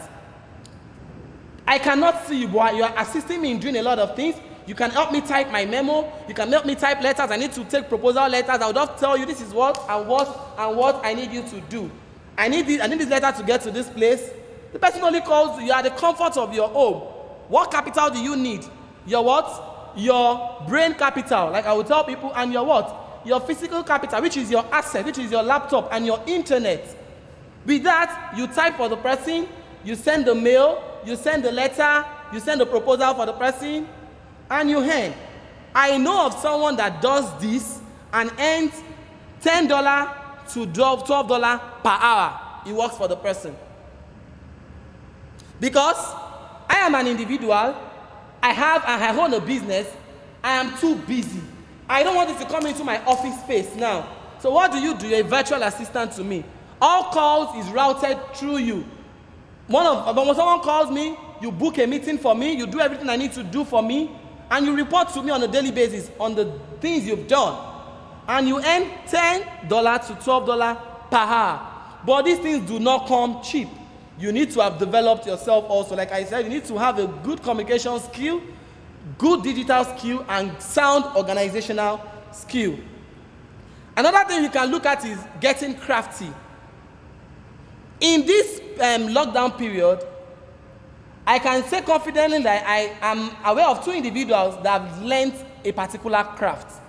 Speaker 3: I cannot see you, but you are assisting me in doing a lot of things. You can help me type my memo. You can help me type letters. I need to take proposal letters. I will just tell you this is what I need you to do. I need this letter to get to this place. The person only calls you. You are the comfort of your home. What capital do you need? Your what? Your brain capital, like I will tell people, and your what? Your physical capital, which is your asset, which is your laptop and your internet. With that, you type for the person, you send the mail, you send the letter, you send the proposal for the person, and you hand. I know of someone that does this and earns $10 to $12 per hour. He works for the person. Because I am an individual, I own a business, I am too busy. I don't want it to come into my office space now. So what do? You're a virtual assistant to me. All calls is routed through you. When someone calls me, you book a meeting for me, you do everything I need to do for me, and you report to me on a daily basis on the things you've done. And you earn $10 to $12 per hour. But these things do not come cheap. You need to have developed yourself also. Like I said, you need to have a good communication skill, good digital skill, and sound organizational skill. Another thing you can look at is getting crafty. In this lockdown period, I can say confidently that I am aware of 2 individuals that have learned a particular craft.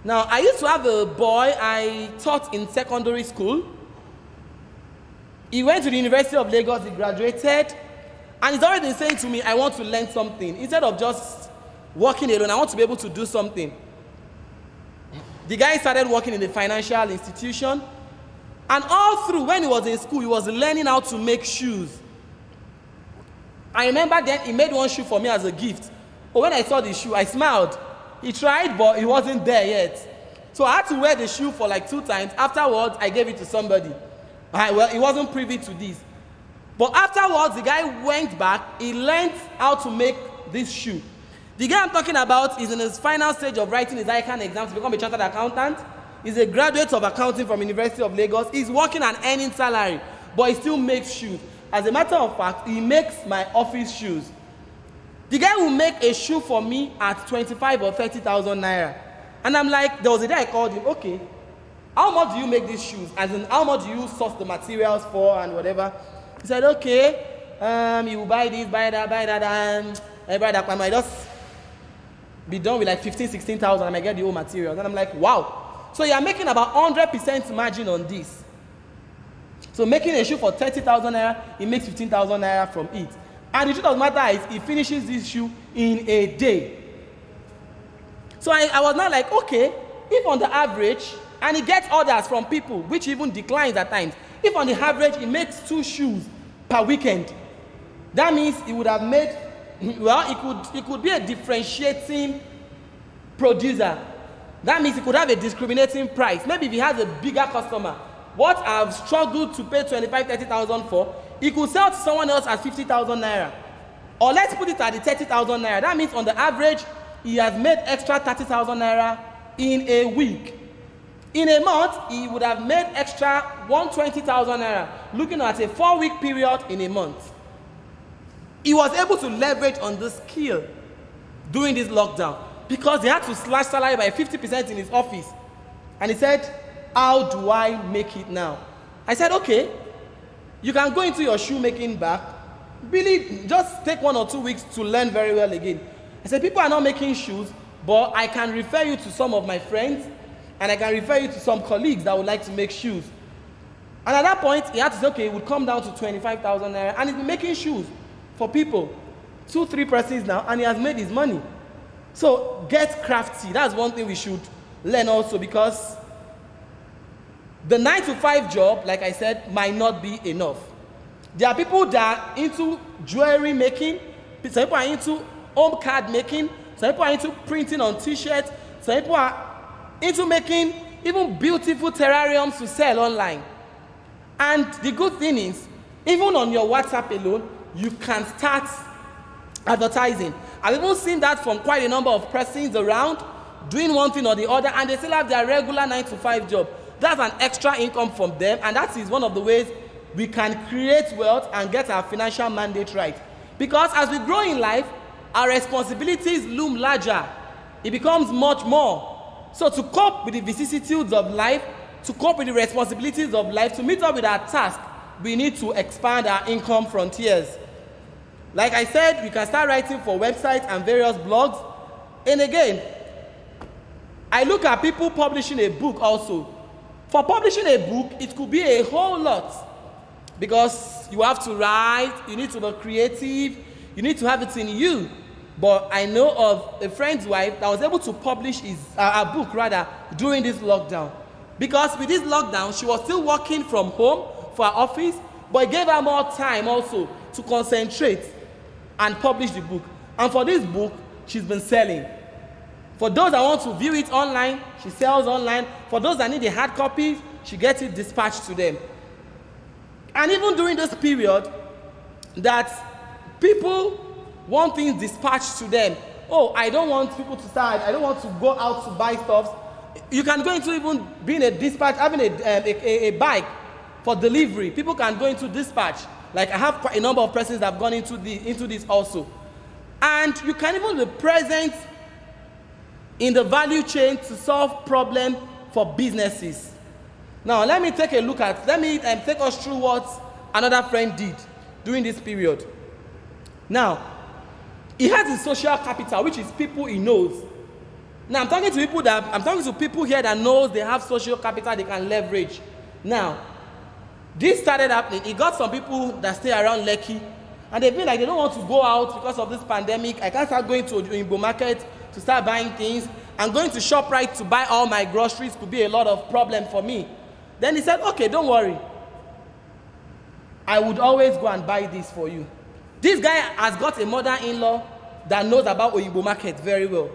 Speaker 3: Now, I used to have a boy I taught in secondary school. He went to the University of Lagos, he graduated, and he's already been saying to me, I want to learn something. Instead of just working alone, I want to be able to do something. The guy started working in a financial institution. And all through, when he was in school, he was learning how to make shoes. I remember then he made one shoe for me as a gift. But when I saw the shoe, I smiled. He tried, but he wasn't there yet. So I had to wear the shoe for like 2 times. Afterwards, I gave it to somebody. Well, he wasn't privy to this. But afterwards, the guy went back. He learned how to make this shoe. The guy I'm talking about is in his final stage of writing his ICANN exam to become a chartered accountant. He's a graduate of accounting from University of Lagos. He's working and earning salary, but he still makes shoes. As a matter of fact, he makes my office shoes. The guy will make a shoe for me at 25 or 30,000 naira. And I'm like, there was a day I called him, okay, how much do you make these shoes? As in, how much do you source the materials for and whatever? He said, okay, you will buy this, buy that, and I buy that. I might just be done with like 15, 16,000. I might get the whole materials. And I'm like, wow. So you are making about 100% margin on this. So making a shoe for 30,000 naira, he makes 15,000 naira from it. And the truth of the matter is, he finishes this shoe in a day. So I was now like, okay, if on the average, and he gets orders from people, which even declines at times, if on the average he makes 2 shoes per weekend, that means he would have made, well, he could be a differentiating producer. That means he could have a discriminating price. Maybe if he has a bigger customer, what I've struggled to pay 25, 30,000 for, he could sell to someone else at 50,000 naira. Or let's put it at the 30,000 naira. That means on the average, he has made extra 30,000 naira in a week. In a month, he would have made extra 120,000 naira, looking at a 4-week period in a month. He was able to leverage on this skill during this lockdown because they had to slash salary by 50% in his office. And he said, how do I make it now? I said, okay, you can go into your shoemaking back. Really, just take 1 or 2 weeks to learn very well again. I said, people are not making shoes, but I can refer you to some of my friends, and I can refer you to some colleagues that would like to make shoes. And at that point, he had to say, okay, it would come down to 25,000 naira, and he's been making shoes for people. 2, 3 persons now, and he has made his money. So get crafty. That's one thing we should learn also, because the 9-to-5 job, like I said, might not be enough. There are people that are into jewelry making. Some people are into home card making. Some people are into printing on t-shirts. Some people are into making even beautiful terrariums to sell online. And the good thing is, even on your WhatsApp alone, you can start advertising. I've even seen that from quite a number of persons around, doing one thing or the other, and they still have their regular 9-to-5 job. That's an extra income from them, and that is one of the ways we can create wealth and get our financial mandate right. Because as we grow in life, our responsibilities loom larger. It becomes much more. So to cope with the vicissitudes of life, to cope with the responsibilities of life, to meet up with our task, we need to expand our income frontiers. Like I said, we can start writing for websites and various blogs. And again, I look at people publishing a book also. For publishing a book, it could be a whole lot. Because you have to write, you need to be creative, you need to have it in you. But I know of a friend's wife that was able to publish a book during this lockdown. Because with this lockdown, she was still working from home for her office, but it gave her more time also to concentrate and publish the book. And for this book, she's been selling. For those that want to view it online, she sells online. For those that need the hard copies, she gets it dispatched to them. And even during this period, that people want things dispatched to them. Oh, I don't want people to start, I don't want to go out to buy stuff. You can go into even being a dispatch, having a bike for delivery. People can go into dispatch. Like I have quite a number of persons that have gone into this also. And you can even be present in the value chain to solve problems for businesses. Now, let me take us through what another friend did during this period. Now, he has his social capital, which is people he knows. Now, I'm talking to people here that knows they have social capital they can leverage. Now, this started happening. He got some people that stay around Lekki, and they feel like they don't want to go out because of this pandemic. I can't start going to Imbo market to start buying things. and going to ShopRite to buy all my groceries could be a lot of problem for me. Then he said, okay, don't worry. I would always go and buy this for you. This guy has got a mother-in-law that knows about Oyibo market very well.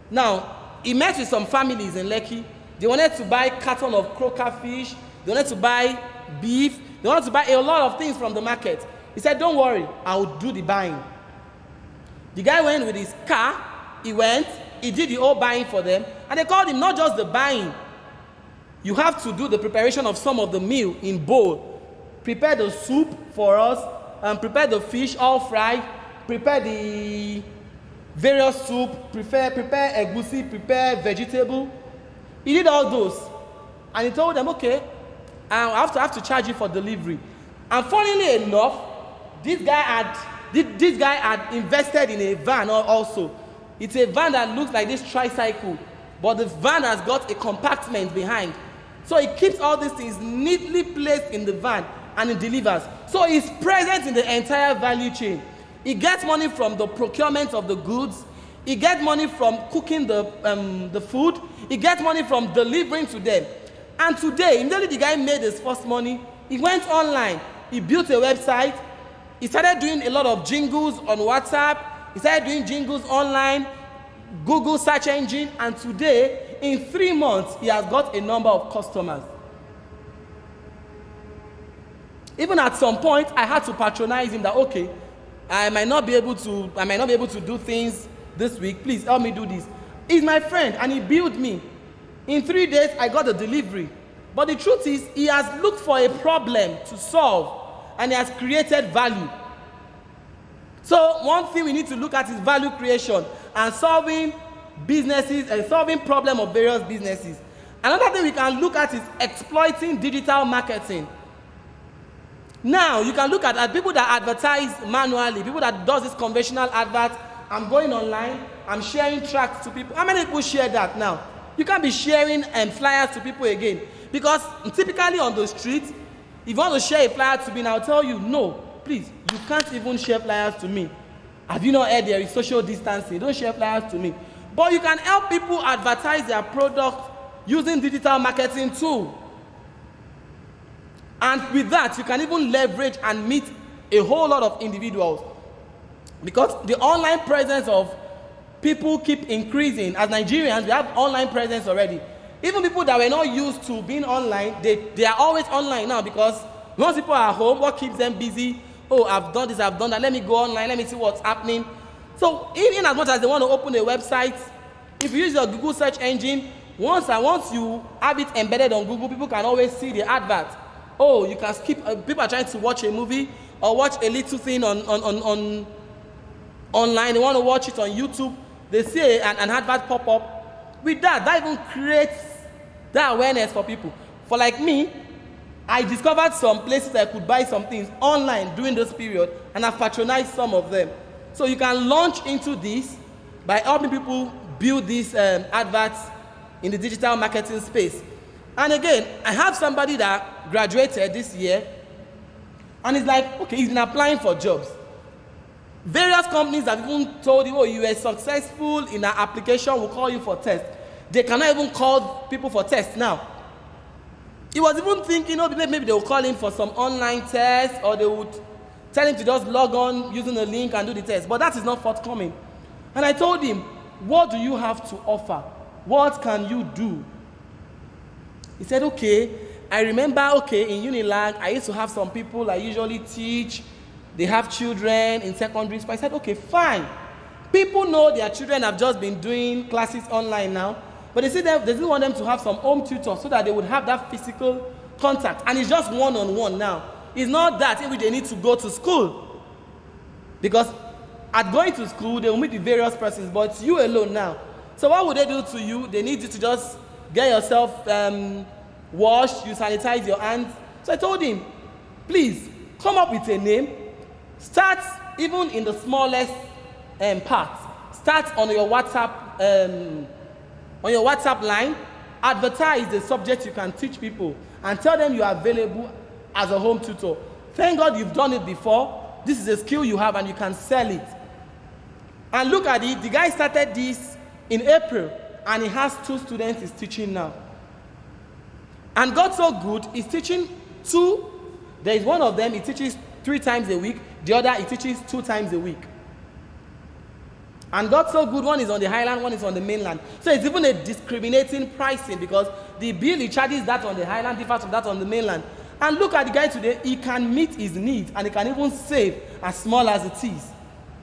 Speaker 3: Now, he met with some families in Lekki. They wanted to buy carton of croaker fish. They wanted to buy beef. They wanted to buy a lot of things from the market. He said, don't worry, I will do the buying. The guy went with his car. He went, he did the whole buying for them. And they called him not just the buying. You have to do the preparation of some of the meal in bowl. Prepare the soup for us, and prepare the fish all fried. Prepare the various soup, prepare egusi, prepare vegetable. He did all those. And he told them, okay, I have to charge you for delivery. And funnily enough, this guy had invested in a van also. It's a van that looks like this tricycle, but the van has got a compartment behind. So he keeps all these things neatly placed in the van and it delivers. So he's present in the entire value chain. He gets money from the procurement of the goods. He gets money from cooking the food. He gets money from delivering to them. And today, immediately the guy made his first money, he went online. He built a website. He started doing a lot of jingles on WhatsApp. He started doing jingles online, Google search engine. And today, in 3 months, he has got a number of customers. Even at some point, I had to patronize him that, okay, I might not be able to do things this week. Please help me do this. He's my friend and he billed me. In 3 days, I got a delivery. But the truth is, he has looked for a problem to solve and he has created value. So one thing we need to look at is value creation and solving businesses and solving problems of various businesses. Another thing we can look at is exploiting digital marketing. Now, you can look at people that advertise manually, people that does this conventional advert. I'm going online, I'm sharing tracts to people. How many people share that now? You can't be sharing flyers to people again. Because typically on the street, if you want to share a flyer to me, I'll tell you, no, please, you can't even share flyers to me. Have you not heard there is social distancing? Don't share flyers to me. But you can help people advertise their product using digital marketing too. And with that, you can even leverage and meet a whole lot of individuals. Because the online presence of people keep increasing. As Nigerians, we have online presence already. Even people that were not used to being online, they are always online now because once people are home, what keeps them busy? Oh, I've done this, I've done that. Let me go online, let me see what's happening. So in as much as they want to open a website, if you use your Google search engine, once you have it embedded on Google, people can always see the advert. Oh, you can skip. People are trying to watch a movie or watch a little thing on online. They want to watch it on YouTube. They see an advert pop up. With that even creates that awareness for people. For like me, I discovered some places I could buy some things online during this period, and I've patronized some of them. So you can launch into this by helping people build these adverts in the digital marketing space. And again, I have somebody that graduated this year, and he's like, okay, he's been applying for jobs. Various companies have even told him, oh, you were successful in an application, we'll call you for test. They cannot even call people for tests now. He was even thinking, oh, maybe they will call him for some online test, or they would tell him to just log on using a link and do the test. But that is not forthcoming. And I told him, what do you have to offer? What can you do? He said, okay, I remember, in Unilag, I used to have some people I usually teach. They have children in secondary school. I said, okay, fine. People know their children have just been doing classes online now, but they still want them to have some home tutors so that they would have that physical contact. And it's just one-on-one now. It's not that in which they need to go to school. Because at going to school, they will meet the various persons, but it's you alone now. So what would they do to you? They need you to just get yourself washed, you sanitize your hands. So I told him, please, come up with a name. Start even in the smallest part. Start on your WhatsApp line. Advertise the subject you can teach people and tell them you are available as a home tutor. Thank God you've done it before. This is a skill you have and you can sell it. And look at it. The guy started this in April and he has 2 students he's teaching now. And God so good, he's teaching 2. There is one of them, he teaches 3 times a week. The other, he teaches 2 times a week. And God so good, one is on the highland, one is on the mainland. So it's even a discriminating pricing, because the bill he charges that on the highland differs from that on the mainland. And look at the guy today, he can meet his needs and he can even save as small as it is.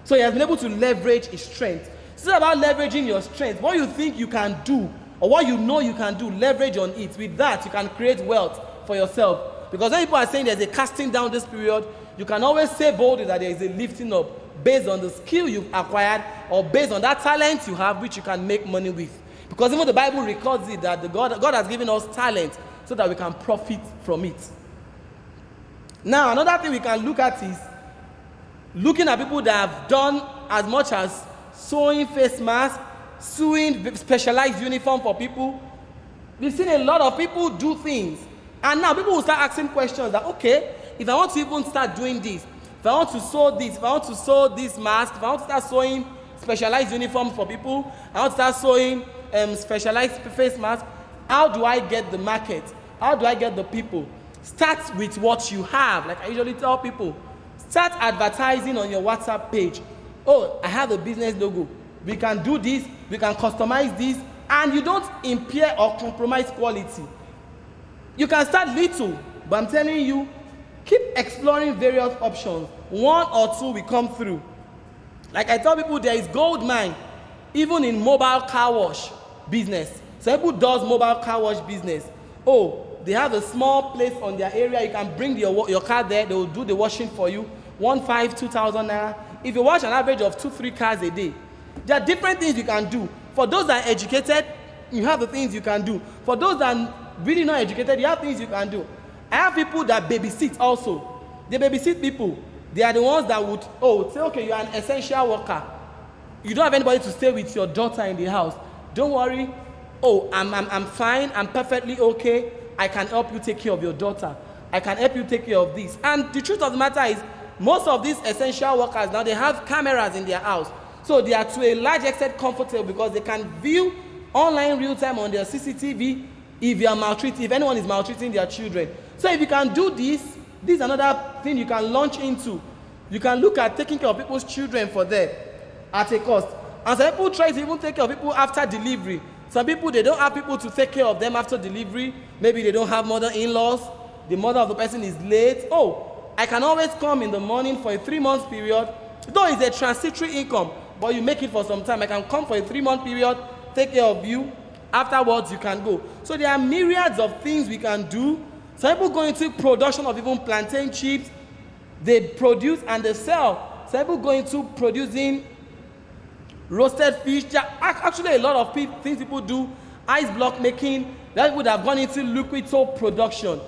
Speaker 3: So he has been able to leverage his strength. It's not about leveraging your strength. What you think you can do, or what you know you can do, leverage on it. With that, you can create wealth for yourself. Because when people are saying there's a casting down this period, you can always say boldly that there is a lifting up based on the skill you've acquired, or based on that talent you have, which you can make money with. Because even the Bible records it, that God has given us talent so that we can profit from it. Now, another thing we can look at is looking at people that have done as much as sewing face masks, sewing specialized uniform for people. We've seen a lot of people do things. And now people will start asking questions that, okay, if I want to even start doing this, if I want to sew this, if I want to sew this mask, if I want to start sewing specialized uniforms for people, I want to start sewing specialized face masks, how do I get the market? How do I get the people? Start with what you have. Like I usually tell people, start advertising on your WhatsApp page. Oh, I have a business logo. We can do this, we can customize this, and you don't impair or compromise quality. You can start little, but I'm telling you, keep exploring various options. 1 or 2 will come through. Like I tell people, there is gold mine, even in mobile car wash business. Some people does mobile car wash business. Oh, they have a small place on their area. You can bring your car there. They will do the washing for you. 1,500, 2,000 naira. If you wash an average of 2-3 cars a day, there are different things you can do. For those that are educated, you have the things you can do. For those that are really not educated, you have things you can do. I have people that babysit also. They babysit people. They are the ones that would, say, okay, you are an essential worker. You don't have anybody to stay with your daughter in the house. Don't worry. I'm fine. I'm perfectly okay. I can help you take care of your daughter. I can help you take care of this. And the truth of the matter is, most of these essential workers now, they have cameras in their house. So they are to a large extent comfortable, because they can view online real time on their CCTV if you are maltreating, if anyone is maltreating their children. So if you can do this is another thing you can launch into. You can look at taking care of people's children for them at a cost. And some people try to even take care of people after delivery. Some people, they don't have people to take care of them after delivery. Maybe they don't have mother-in-laws. The mother of the person is late. I can always come in the morning for a 3-month period. Though it's a transitory income, but you make it for some time. I can come for a 3-month period, take care of you. Afterwards, you can go. So there are myriads of things we can do. Some people go into production of even plantain chips. They produce and they sell. Some people go into producing roasted fish. There are actually a lot of things people do. Ice block making. That would have gone into liquid soap production.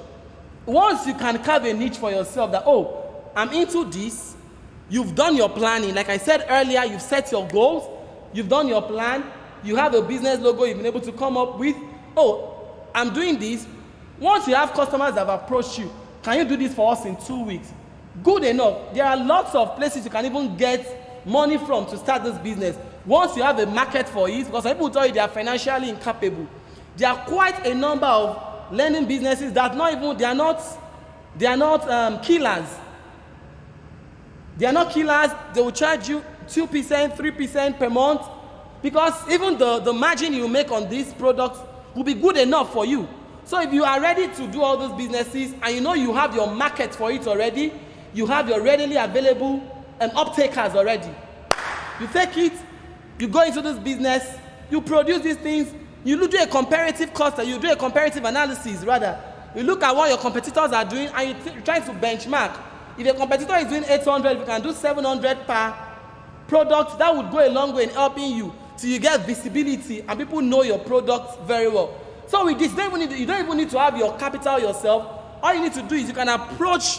Speaker 3: Once you can carve a niche for yourself that, I'm into this, you've done your planning. Like I said earlier, you've set your goals, you've done your plan, you have a business logo you've been able to come up with. I'm doing this. Once you have customers that have approached you, can you do this for us in 2 weeks? Good enough. There are lots of places you can even get money from to start this business. Once you have a market for it, because some people tell you they are financially incapable. There are quite a number of learning businesses that they are not killers. They are not killers. They will charge you 2%, 3% per month, because even the margin you make on these products will be good enough for you. So if you are ready to do all those businesses and you know you have your market for it already, you have your readily available uptakers already. You take it, you go into this business, you produce these things, you do a comparative cost, you do a comparative analysis rather. You look at what your competitors are doing and you're trying to benchmark. If your competitor is doing 800, you can do 700 per product. That would go a long way in helping you till you get visibility and people know your product very well. So with this, you don't even need to have your capital yourself. All you need to do is you can approach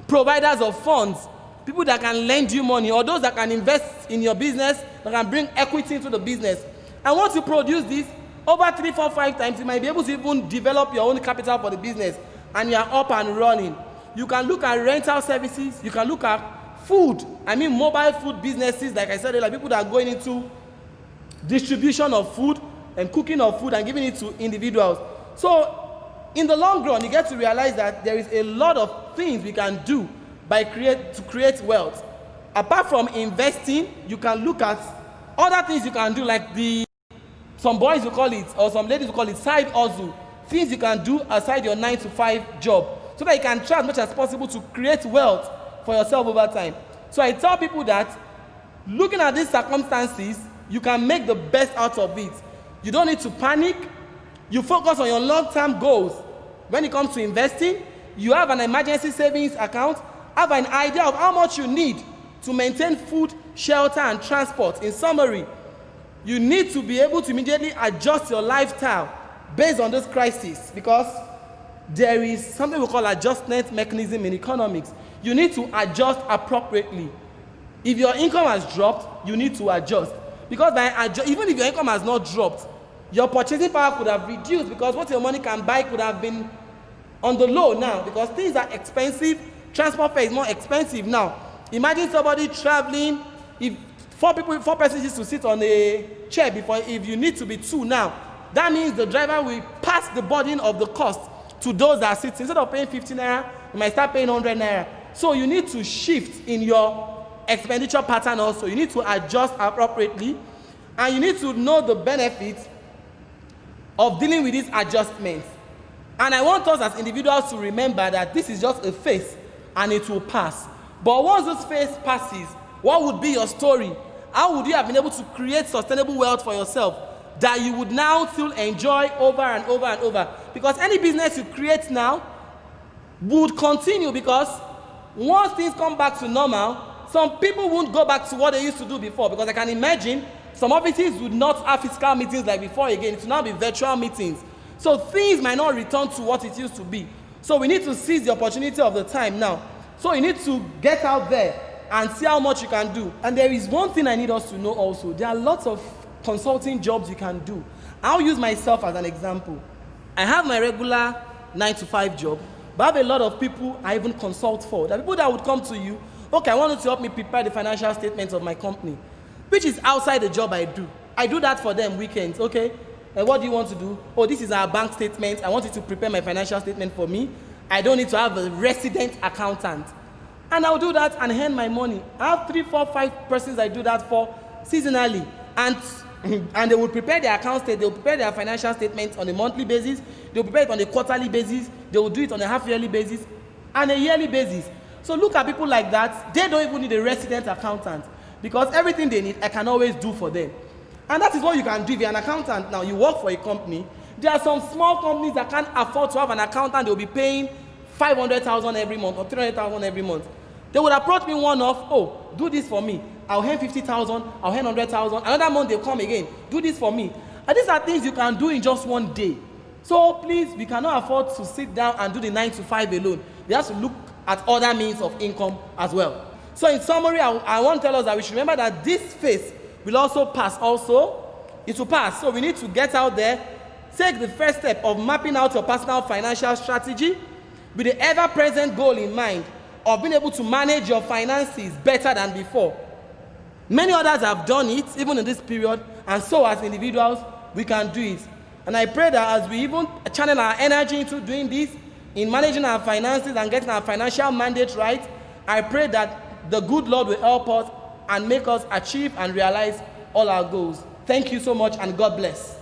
Speaker 3: providers of funds, people that can lend you money, or those that can invest in your business, that can bring equity into the business. And once you produce this, over 3, 4, 5 times, you might be able to even develop your own capital for the business, and you are up and running. You can look at rental services. You can look at food. Mobile food businesses, like I said, like people that are going into distribution of food. and cooking of food and giving it to individuals. So in the long run, you get to realize that there is a lot of things we can do to create wealth. Apart from investing, you can look at other things you can do, like some boys will call it, or some ladies will call it side hustle. Things you can do aside your 9-to-5 job, so that you can try as much as possible to create wealth for yourself over time. So I tell people that looking at these circumstances, you can make the best out of it. You don't need to panic. You focus on your long-term goals. When it comes to investing, you have an emergency savings account, have an idea of how much you need to maintain food, shelter, and transport. In summary, you need to be able to immediately adjust your lifestyle based on this crisis, because there is something we call adjustment mechanism in economics. You need to adjust appropriately. If your income has dropped, you need to adjust. Because even if your income has not dropped, your purchasing power could have reduced, because what your money can buy could have been on the low now, because things are expensive. Transport fare is more expensive now. Imagine somebody traveling. If four persons used to sit on a chair before, if you need to be 2 now, that means the driver will pass the burden of the cost to those that are sitting. Instead of paying 50 naira, you might start paying 100 naira. So you need to shift in your expenditure pattern also. You need to adjust appropriately, and you need to know the benefits of dealing with these adjustments. And I want us as individuals to remember that this is just a phase and it will pass. But once this phase passes, what would be your story? How would you have been able to create sustainable wealth for yourself that you would now still enjoy over and over and over? Because any business you create now would continue, because once things come back to normal, some people won't go back to what they used to do before, because I can imagine some offices would not have physical meetings like before again. It will now be virtual meetings. So things might not return to what it used to be. So we need to seize the opportunity of the time now. So you need to get out there and see how much you can do. And there is one thing I need us to know also. There are lots of consulting jobs you can do. I'll use myself as an example. I have my regular 9-to-5 job, but I have a lot of people I even consult for. There are people that would come to you, okay, I want you to help me prepare the financial statements of my company, which is outside the job I do. I do that for them weekends, okay? And what do you want to do? Oh, this is our bank statement. I want you to prepare my financial statement for me. I don't need to have a resident accountant. And I'll do that and earn my money. I have 3, 4, 5 persons I do that for seasonally. And they will prepare their account statement, they will prepare their financial statements on a monthly basis, they will prepare it on a quarterly basis, they will do it on a half-yearly basis, and a yearly basis. So look at people like that. They don't even need a resident accountant, because everything they need, I can always do for them. And that is what you can do if you're an accountant. Now, you work for a company. There are some small companies that can't afford to have an accountant. They'll be paying 500,000 every month or 300,000 every month. They would approach me one-off, oh, do this for me. I'll earn 50,000, I'll earn 100,000. Another month they'll come again, do this for me. And these are things you can do in just one day. So please, we cannot afford to sit down and do the 9-to-5 alone. We have to look at other means of income as well. So in summary, I want to tell us that we should remember that this phase will also pass also. It will pass. So we need to get out there, take the first step of mapping out your personal financial strategy with the ever-present goal in mind of being able to manage your finances better than before. Many others have done it, even in this period, and so as individuals, we can do it. And I pray that as we even channel our energy into doing this, in managing our finances and getting our financial mandate right, I pray that the good Lord will help us and make us achieve and realize all our goals. Thank you so much, and God bless.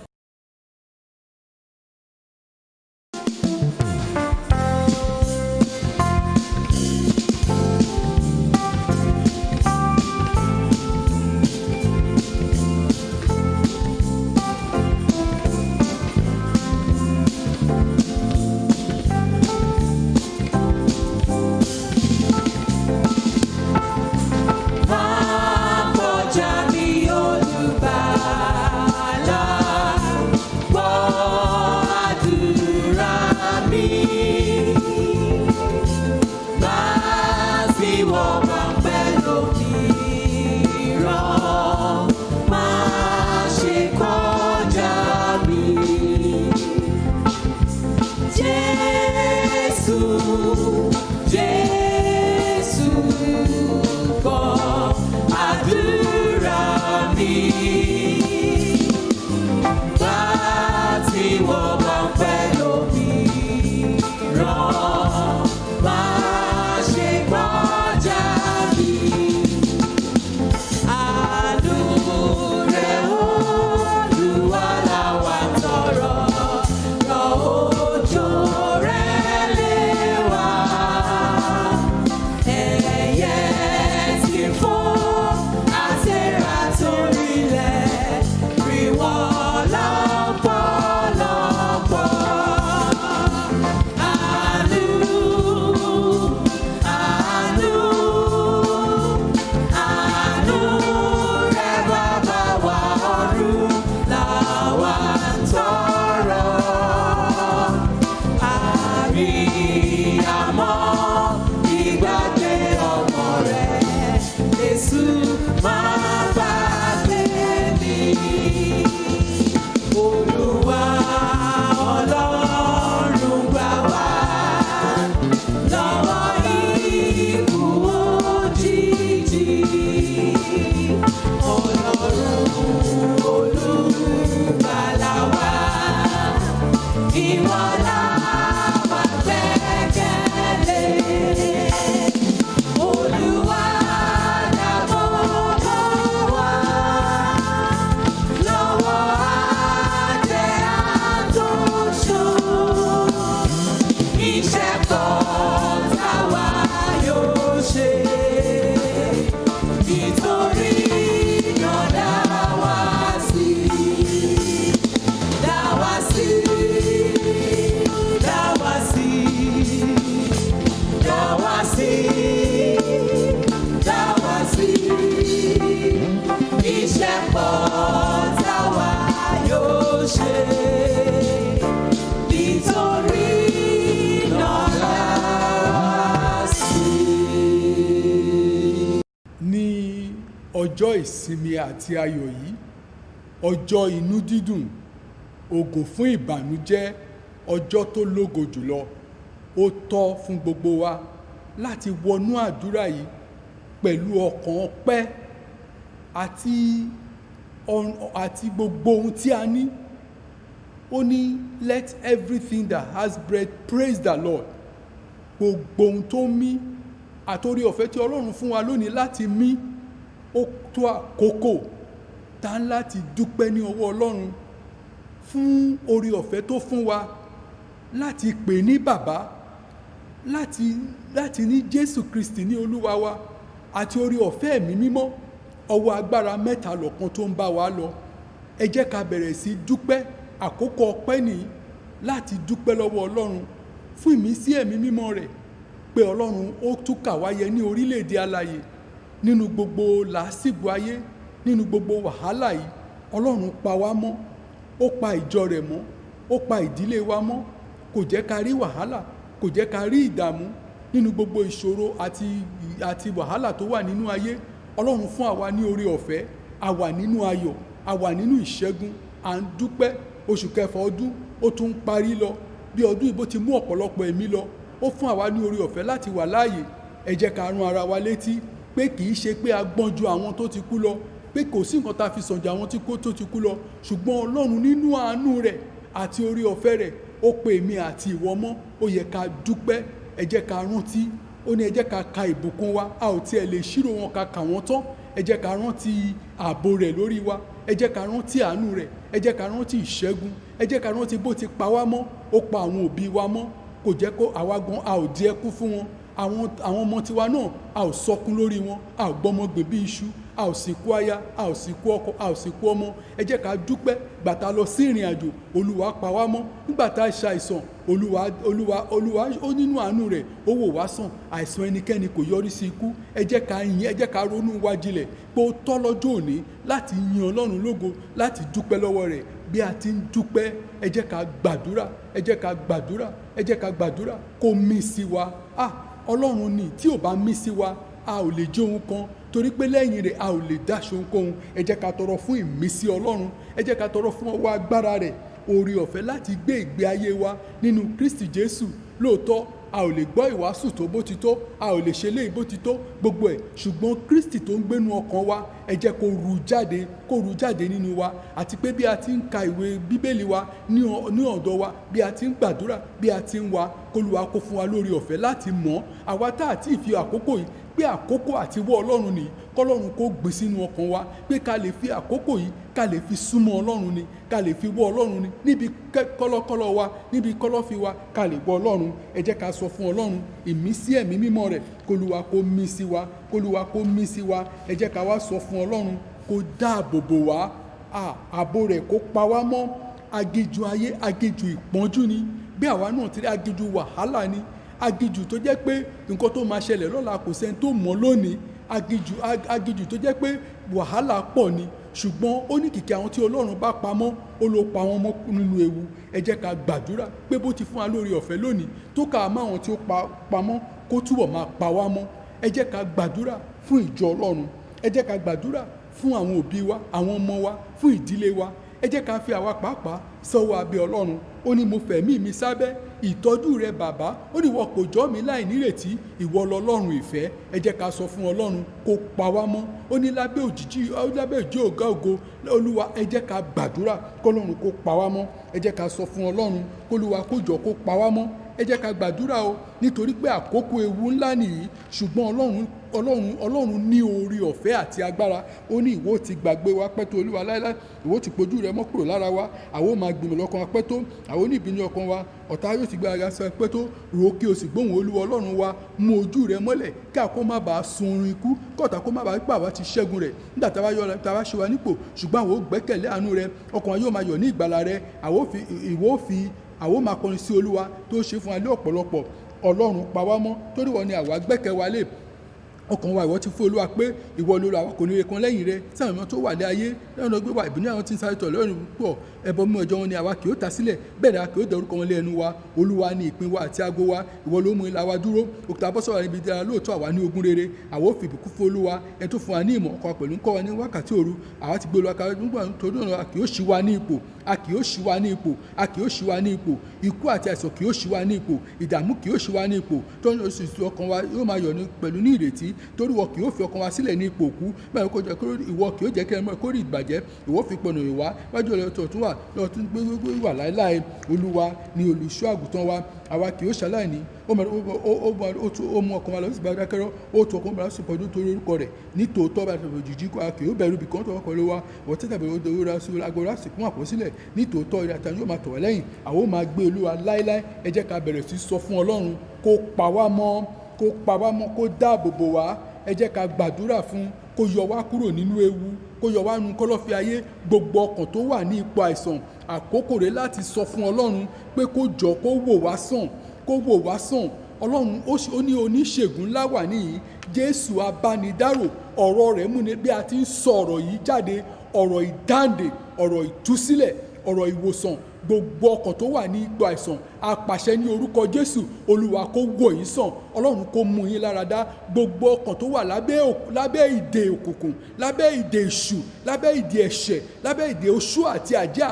Speaker 2: Bye.
Speaker 1: iṣẹ́ kan táwa yóò ṣe. Nítorí náà dá wa sí, dá wa sí, dá wa sí, dá wa sí, dá wa sí. Iṣẹ́ kan táwa yóò ṣe. Nítorí náà dá wa sí.
Speaker 4: Ní ọjọ́ ìsinmi àti ayọ̀ yìí, ọjọ́ inú dídùn, ògùn fún ìbànújẹ́, ọjọ́ tó lógo jùlọ, ó tọ́ fún gbogbo wa láti wọnú àdúrà yìí pẹ̀lú ọkàn ọpẹ́ àti gbogbo ohun tí a ní. Ó ní let everything that has breath praise the Lord. Gbogbo ohun tó mí àtorí ọ̀fẹ́ tí Ọlọ́run fún wa lónìí láti mí, ó tó àkókò tá ń láti dúpẹ́ ní ọwọ́ Ọlọ́run fún orí ọ̀fẹ́ tó fún wa láti pè ní bàbá, láti ní Jésù Kristi ní Olúwa wa, àti orí ọ̀fẹ́ ẹ̀mí mímọ́, ọwọ́ agbára mẹ́ta lọ́kan tó ń bá wa lọ. Ẹ jẹ́ ká bẹ̀rẹ̀ sí dúpẹ́. Àkókò ọpẹ́ nìyí láti dúpẹ́ lọ́wọ́ Ọlọ́run fún ìmísí ẹ̀mí mímọ́ rẹ̀, pé Ọlọ́run ó tún kà wá yẹ ní orílẹ̀-èdè alààyè, nínú gbogbo làásìgbò ayé, nínú gbogbo wàhálà yìí. Ọlọ́run pa wá mọ́, ó pa ìjọ rẹ̀ mọ́, ó pa ìdílé wa mọ́, kò jẹ́ ká rí wàhálà, kò jẹ́ ká rí ìdààmú nínú gbogbo ìṣòro àti wàhálà tó wà nínú ayé. Ọlọ́run fún àwa ní oore ọ̀fẹ́, a wà nínú ayọ̀, a wà nínú ìṣẹ́gun, à ń dúpẹ́. Oṣù kẹfà ọdún ó tún ń parí lọ, bí ọdún ìbò ti mú ọ̀pọ̀lọpọ̀ ẹ̀mí lọ. Ó fún àwa ní oore ọ̀fẹ́ láti wà láàyè. Ẹ jẹ́ ká rán ara wa létí pé kì í ṣe pé a gbọ́n ju àwọn tó ti kú lọ, pé kò sí nǹkan tá a fi sàn ju àwọn tó ti kú lọ, ṣùgbọ́n Ọlọ́run nínú àánú rẹ̀ àti oore ọ̀fẹ́ rẹ̀ ó pe èmi àti ìwọ mọ́. Ó yẹ ká dúpẹ́. Ẹ jẹ́ ká rántí. Ó ní ẹ jẹ́ ká ka ìbùkún wa, a ò tiẹ̀ lè ṣírò wọn ká kà wọ́n tán. Ẹ jẹ́ ká rántí ààbò rẹ̀ lórí wa, ẹ jẹ́ ká rántí àánú rẹ̀, ẹ jẹ́ ká rántí ìṣẹ́gun, ẹ jẹ́ ká rántí bó ti pa wá mọ́. Ó pa àwọn òbí wa mọ́, kò jẹ́ kó àwa gan a ò di ẹkún fún wọn. Àwọn ọmọ tiwa náà a ò sọkún lórí wọn, a ò gbọ́mọ gbè bí iṣu, a ò sìnkú aya, a ò sìnkú ọkọ, a ò sìnkú ọmọ. Ẹ jẹ́ ká dúpẹ́. Gbàtà lọ sí ìrìn àjò, Olúwa pa wá mọ́. Nígbàtà ṣàìsàn, Olúwa ó nínú àánú rẹ̀ ó wò wá sàn. Àìsàn ẹnikẹ́ni kò yọrí sí ikú. Ẹ jẹ́ ká yìn, ẹ jẹ́ ká ronú wá jinlẹ̀ pé ó tọ́ lọ́jọ́ òní láti yin Ọlọ́run lógo, láti dúpẹ́ lọ́wọ́ rẹ̀. Bí a ti ń dúpẹ́, ẹ jẹ́ ká gbàdúrà, ẹ jẹ́ ká gbàdúrà, ẹ jẹ́ ká gbàdúrà kó mí sí wa. Ọlọ́run ni tí ò bá mí sí wa, a ò lè jẹ ohun kan, torí pé lẹ́yìn rẹ̀ a ò lè dáṣe ohunkóhun. Ẹ jẹ́ ká tọrọ fún ìmísí Ọlọ́run, ẹ jẹ́ ká tọrọ fún ọwọ́ agbára rẹ̀, oore ọ̀fẹ́ láti gbé ìgbé ayé wa nínú Kristi Jésù. Lóòótọ́ a ò lè gbọ́ ìwàásù tó bó ti tó, a ò lè ṣe léyìí bó ti tó, gbogbo ẹ̀, ṣùgbọ́n Kristi tó ń gbénu ọkàn wa, ẹ jẹ́ kó ru jáde nínú wa. Àti pé bí a ti ń ka ìwé Bíbélì wa ní ọ̀dọ̀ wa, bí a ti ń gbàdúrà, bí a ti ń wá, k'Olúwa kó fún wa lórí ọ̀fẹ́ láti mọ̀. Àwa tá àti ìfi àkókò yìí pé àkókò àti wọ́ Ọlọ́run ni, k'Ọlọ́run kó gbé sínú ọkàn wa, pé ká lè fi àkókò yìí ká lè fi súnmọ́ Ọlọ́run ni, ká lè fi wọ́ Ọlọ́run ni, níbi kọ́lọ́kọ́lọ́ wa, níbi kọ́lọ́fín wa, ká lè wọ́ Ọlọ́run. Ẹ jẹ́ ká sọ fún Ọlọ́run ìmísí ẹ̀mí mímọ́ rẹ̀, k'Olúwa kó mí sí wa, k'Olúwa kó mí sí wa. Ẹ jẹ́ ká wá sọ fún Ọlọ́run kó dáàbò bò wá, ààbò rẹ̀ kó pa wá mọ́. Aginjù ayé, aginjù ìpọ́njú ni, bí àwa náà ti rí aginjù wàhálà ni, aginjù tó jẹ́ pé nǹkan tó máa ṣẹlẹ̀ lọ́la kò sẹ́ni tó mọ̀ lónìí, aginjù tó jẹ́ pé wàhálà pọ̀ ni, ṣùgbọ́n ó ní kìkì àwọn tí Ọlọ́run bá pamọ́, ó ló pa wọn mọ́ nínú ewu. Ẹ jẹ́ ká gbàdúrà pé bó ti fún wa lórí ọ̀fẹ́ lónìí tó ká máa wọn tí ó pamọ́ kó túbọ̀ máa pa wá mọ́. Ẹ jẹ́ ká gbàdúrà fún ìjọ Ọlọ́run, ẹ jẹ́ ká gbàdúrà fún àwọn òbí wa, àwọn ọmọ wa, fún ìdílé wa. Ẹ jẹ́ ká fi àwa pàápàá sọ́wọ́ abẹ́ Ọlọ́run. Ó ní mo fẹ̀mí mi sábẹ́ ìtọ́jú rẹ bàbá. Ó ní ìwọ kò jọ́ mi láì nírètí, ìwọ lọlọ́run ìfẹ́. Ẹ jẹ́ ká sọ fún Ọlọ́run kó pa wá mọ́. Ó ní lábẹ́ òjìji ọ̀gá ògo Olúwa, ẹ jẹ́ ká gbàdúrà k'Ọlọ́run kó pa wá mọ́. Ẹ jẹ́ ká sọ fún Ọlọ́run k'Olúwa kó jọ kó pa wá mọ́. ẹ jẹ́ ká gbàdúrà o, nítorí pé àkókò ewu ńlá nìyí, ṣùgbọ́n Ọlọ́run ní oore ọ̀fẹ́ àti agbára. Ó ní ìwọ ti gbàgbé wa pẹ́ tó Olúwa láéláé, ìwọ ti pojú rẹ mọ́ kúrò lára wa, àwọn máa gbìmọ̀ lọ́kàn wa pẹ́ tó, àwọn ní ìbínú ọkàn wa, ọ̀tá yóò ti gbé ara sọ pẹ́ tó. Rò kí o sì gbóhùn Olúwa Ọlọ́run wa, mú ojú rẹ mọ́lẹ̀ kí àkó má bàa sun oorun ikú, kọ́ta kó má bàa pé àwa ti ṣẹ́gun rẹ̀ nígbà tá a bá ṣe wa nípò, ṣùgbọ́n àwọn ò gbẹ́kẹ̀lé àánú rẹ, ọkàn wa yóò máa yọ̀ ní ìgbàlà rẹ. Àwọn máa kọrin sí Olúwa tó ṣe fún wa ní ọ̀pọ̀lọpọ̀. Ọlọ́run pa wá mọ́, torí wọn ni àwa gbẹ́kẹ̀ wa lé. Ọkàn wa ìwọ ti fún Olúwa pé ìwọ lórí àwọn kò ní ire kan lẹ́yìn rẹ. Sáwọn èèyàn tó wà lé ayé lẹ́nu gbé wa ìbínú àwọn tí ń sáré tọ̀ lọ́rùn púpọ̀, ẹbọ mímọ́ ẹjọ́ wọn ni àwa kì yóò ta sílẹ̀, bẹ́ẹ̀ ni a kì yóò dẹrúkọ wọn lé ẹnu wa. Olúwa ni ìpín wa àti ago wa, ìwọ ló mú ilà wa dúró. Òkúta bọ́sọ̀rọ̀ níbi dára lóòótọ́ àwa ní ogun rere. Àwa ò fi ìbùkún fún Olúwa, ẹ tó fún wa ní ìmọ̀ ọkàn pẹ̀lú ń kọ́ wa ní wákàtí òru. Àwa ti gbé Olúwa ká nígbà torí náà a kì yóò ṣí wa ní ipò, a kì yóò ṣí wa ní ipò, a kì yóò ṣí wa ní ipò. Ikú àti àìsàn kì yóò ṣí wa ní ipò, ìdààmú kì yóò ṣí wa ní ipò. Tó ń sì ọkàn wa yóò máa yọ̀ pẹ̀lú ní ìrètí, torí wọ kì yóò fi ọkàn wa sílẹ̀ ní ipò òkú. Báyìí kò jẹ́ ìwọ kì yóò jẹ́ kí ẹnu kórì ìbàjẹ́, ìwọ fi pọnà ìwà wájú ọlọ́tọ̀ tó wà lọ́tún gbé wà láéláé. Olúwa ni olùṣọ́ àgùntàn wa, àwa kì yóò ṣaláìní. Ó mú ọkàn wa lọ sí ìgbà dákẹ́rọ́, ó tu ọkàn wa lọ sí ìpọ́jú torí orúkọ rẹ̀. Ní tòótọ́ bá tọ̀tọ̀ jìjì kọ́ a kì yóò bẹ̀rù bìkan tó wọ́pọ̀ ló wa. Wọ́n tẹ́tà bẹ̀rù odò owó ra sí agbára sì fún àpọ́sílẹ̀. Ní tòótọ́ ìrìn àtàwọn yóò máa tọ̀ wá lẹ́yìn. Àwọn ó máa gbé Olúwa láéláé. Ẹ jẹ́ ká bẹ̀rẹ̀ sí sọ fún Ọlọ́run kó pa wá mọ́, kó dáàbò bò wá. Ẹ jẹ́ ká gbàdúrà fún kó yọ wá kúrò nínú ewu, kó yọ wá nínú kọ́lọ́fín ayé. Gbogbo ọkàn tó wà ní ipò àìsàn, àkókò rẹ̀ láti sọ fún Ọlọ́run pé kó jọ kó wò wá sàn, kó wò wá sàn. Ọlọ́run ó ní oníṣègùn ńlá wà níyìí, Jésù abánidárò. Ọ̀rọ̀ rẹ̀ mú ni bí a ti ń sọ ọ̀rọ̀ yìí jáde, ọ̀rọ̀ ìdáǹdè, ọ̀rọ̀ ìtúsílẹ̀, ọ̀rọ̀ ìwòsàn. Gbogbo ọkàn tó wà ní ipò àìsàn, apàṣẹ ní orúkọ Jésù, Olúwa kó wò yín sàn, Ọlọ́run kó mú yín lára dá. Gbogbo ọkàn tó wà lábẹ́ ìdè òkùnkùn, lábẹ́ ìdè èṣù, lábẹ́ ìdè ẹ̀ṣẹ̀, lábẹ́ ìdè oṣó àti àjẹ́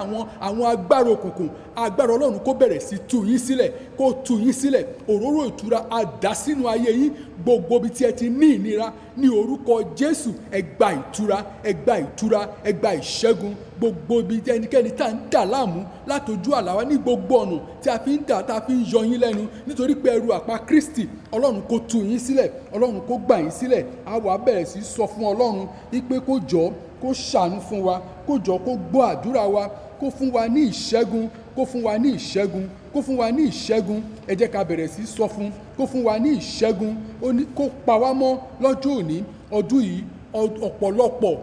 Speaker 4: àwọn agbára òkùnkùn, agbára Ọlọ́run kó bẹ̀rẹ̀ sí tú yín sílẹ̀, kó tú yín sílẹ̀. Òróró ìtura á dà sínú ayé yín. Gbogbo ibi tí ẹ ti ní ìnira, ní orúkọ Jésù, ẹ gba ìtura, ẹ gba ìtura, ẹ gba ìṣẹ́gun. Gbogbo ibi tí ẹnikẹ́ni tá ń dà láàmú látojú àlá wa ní gbogbo ọ̀nà tí a fi ń dà, tá a fi ń yọ yín lẹ́nu nítorí pé ẹrù àpá Kristi, Ọlọ́run kó tú yín sílẹ̀, Ọlọ́run kó gbà yín sílẹ̀. A wá bẹ̀rẹ̀ sí sọ fún Ọlọ́run wípé kó jọ kó ṣàánú fún wa, kó jọ kó gbọ́ àdúrà wa, kó fún wa ní ìṣẹ́gun, kó fún wa ní ìṣẹ́gun, kó fún wa ní ìṣẹ́gun. Ẹ jẹ́ ká bẹ̀rẹ̀ sí sọ fún kó fún wa ní ìṣẹ́gun. Ó ní kó pa wá mọ́ lọ́jọ́ òní. Ọdún yìí ọ̀pọ̀lọpọ̀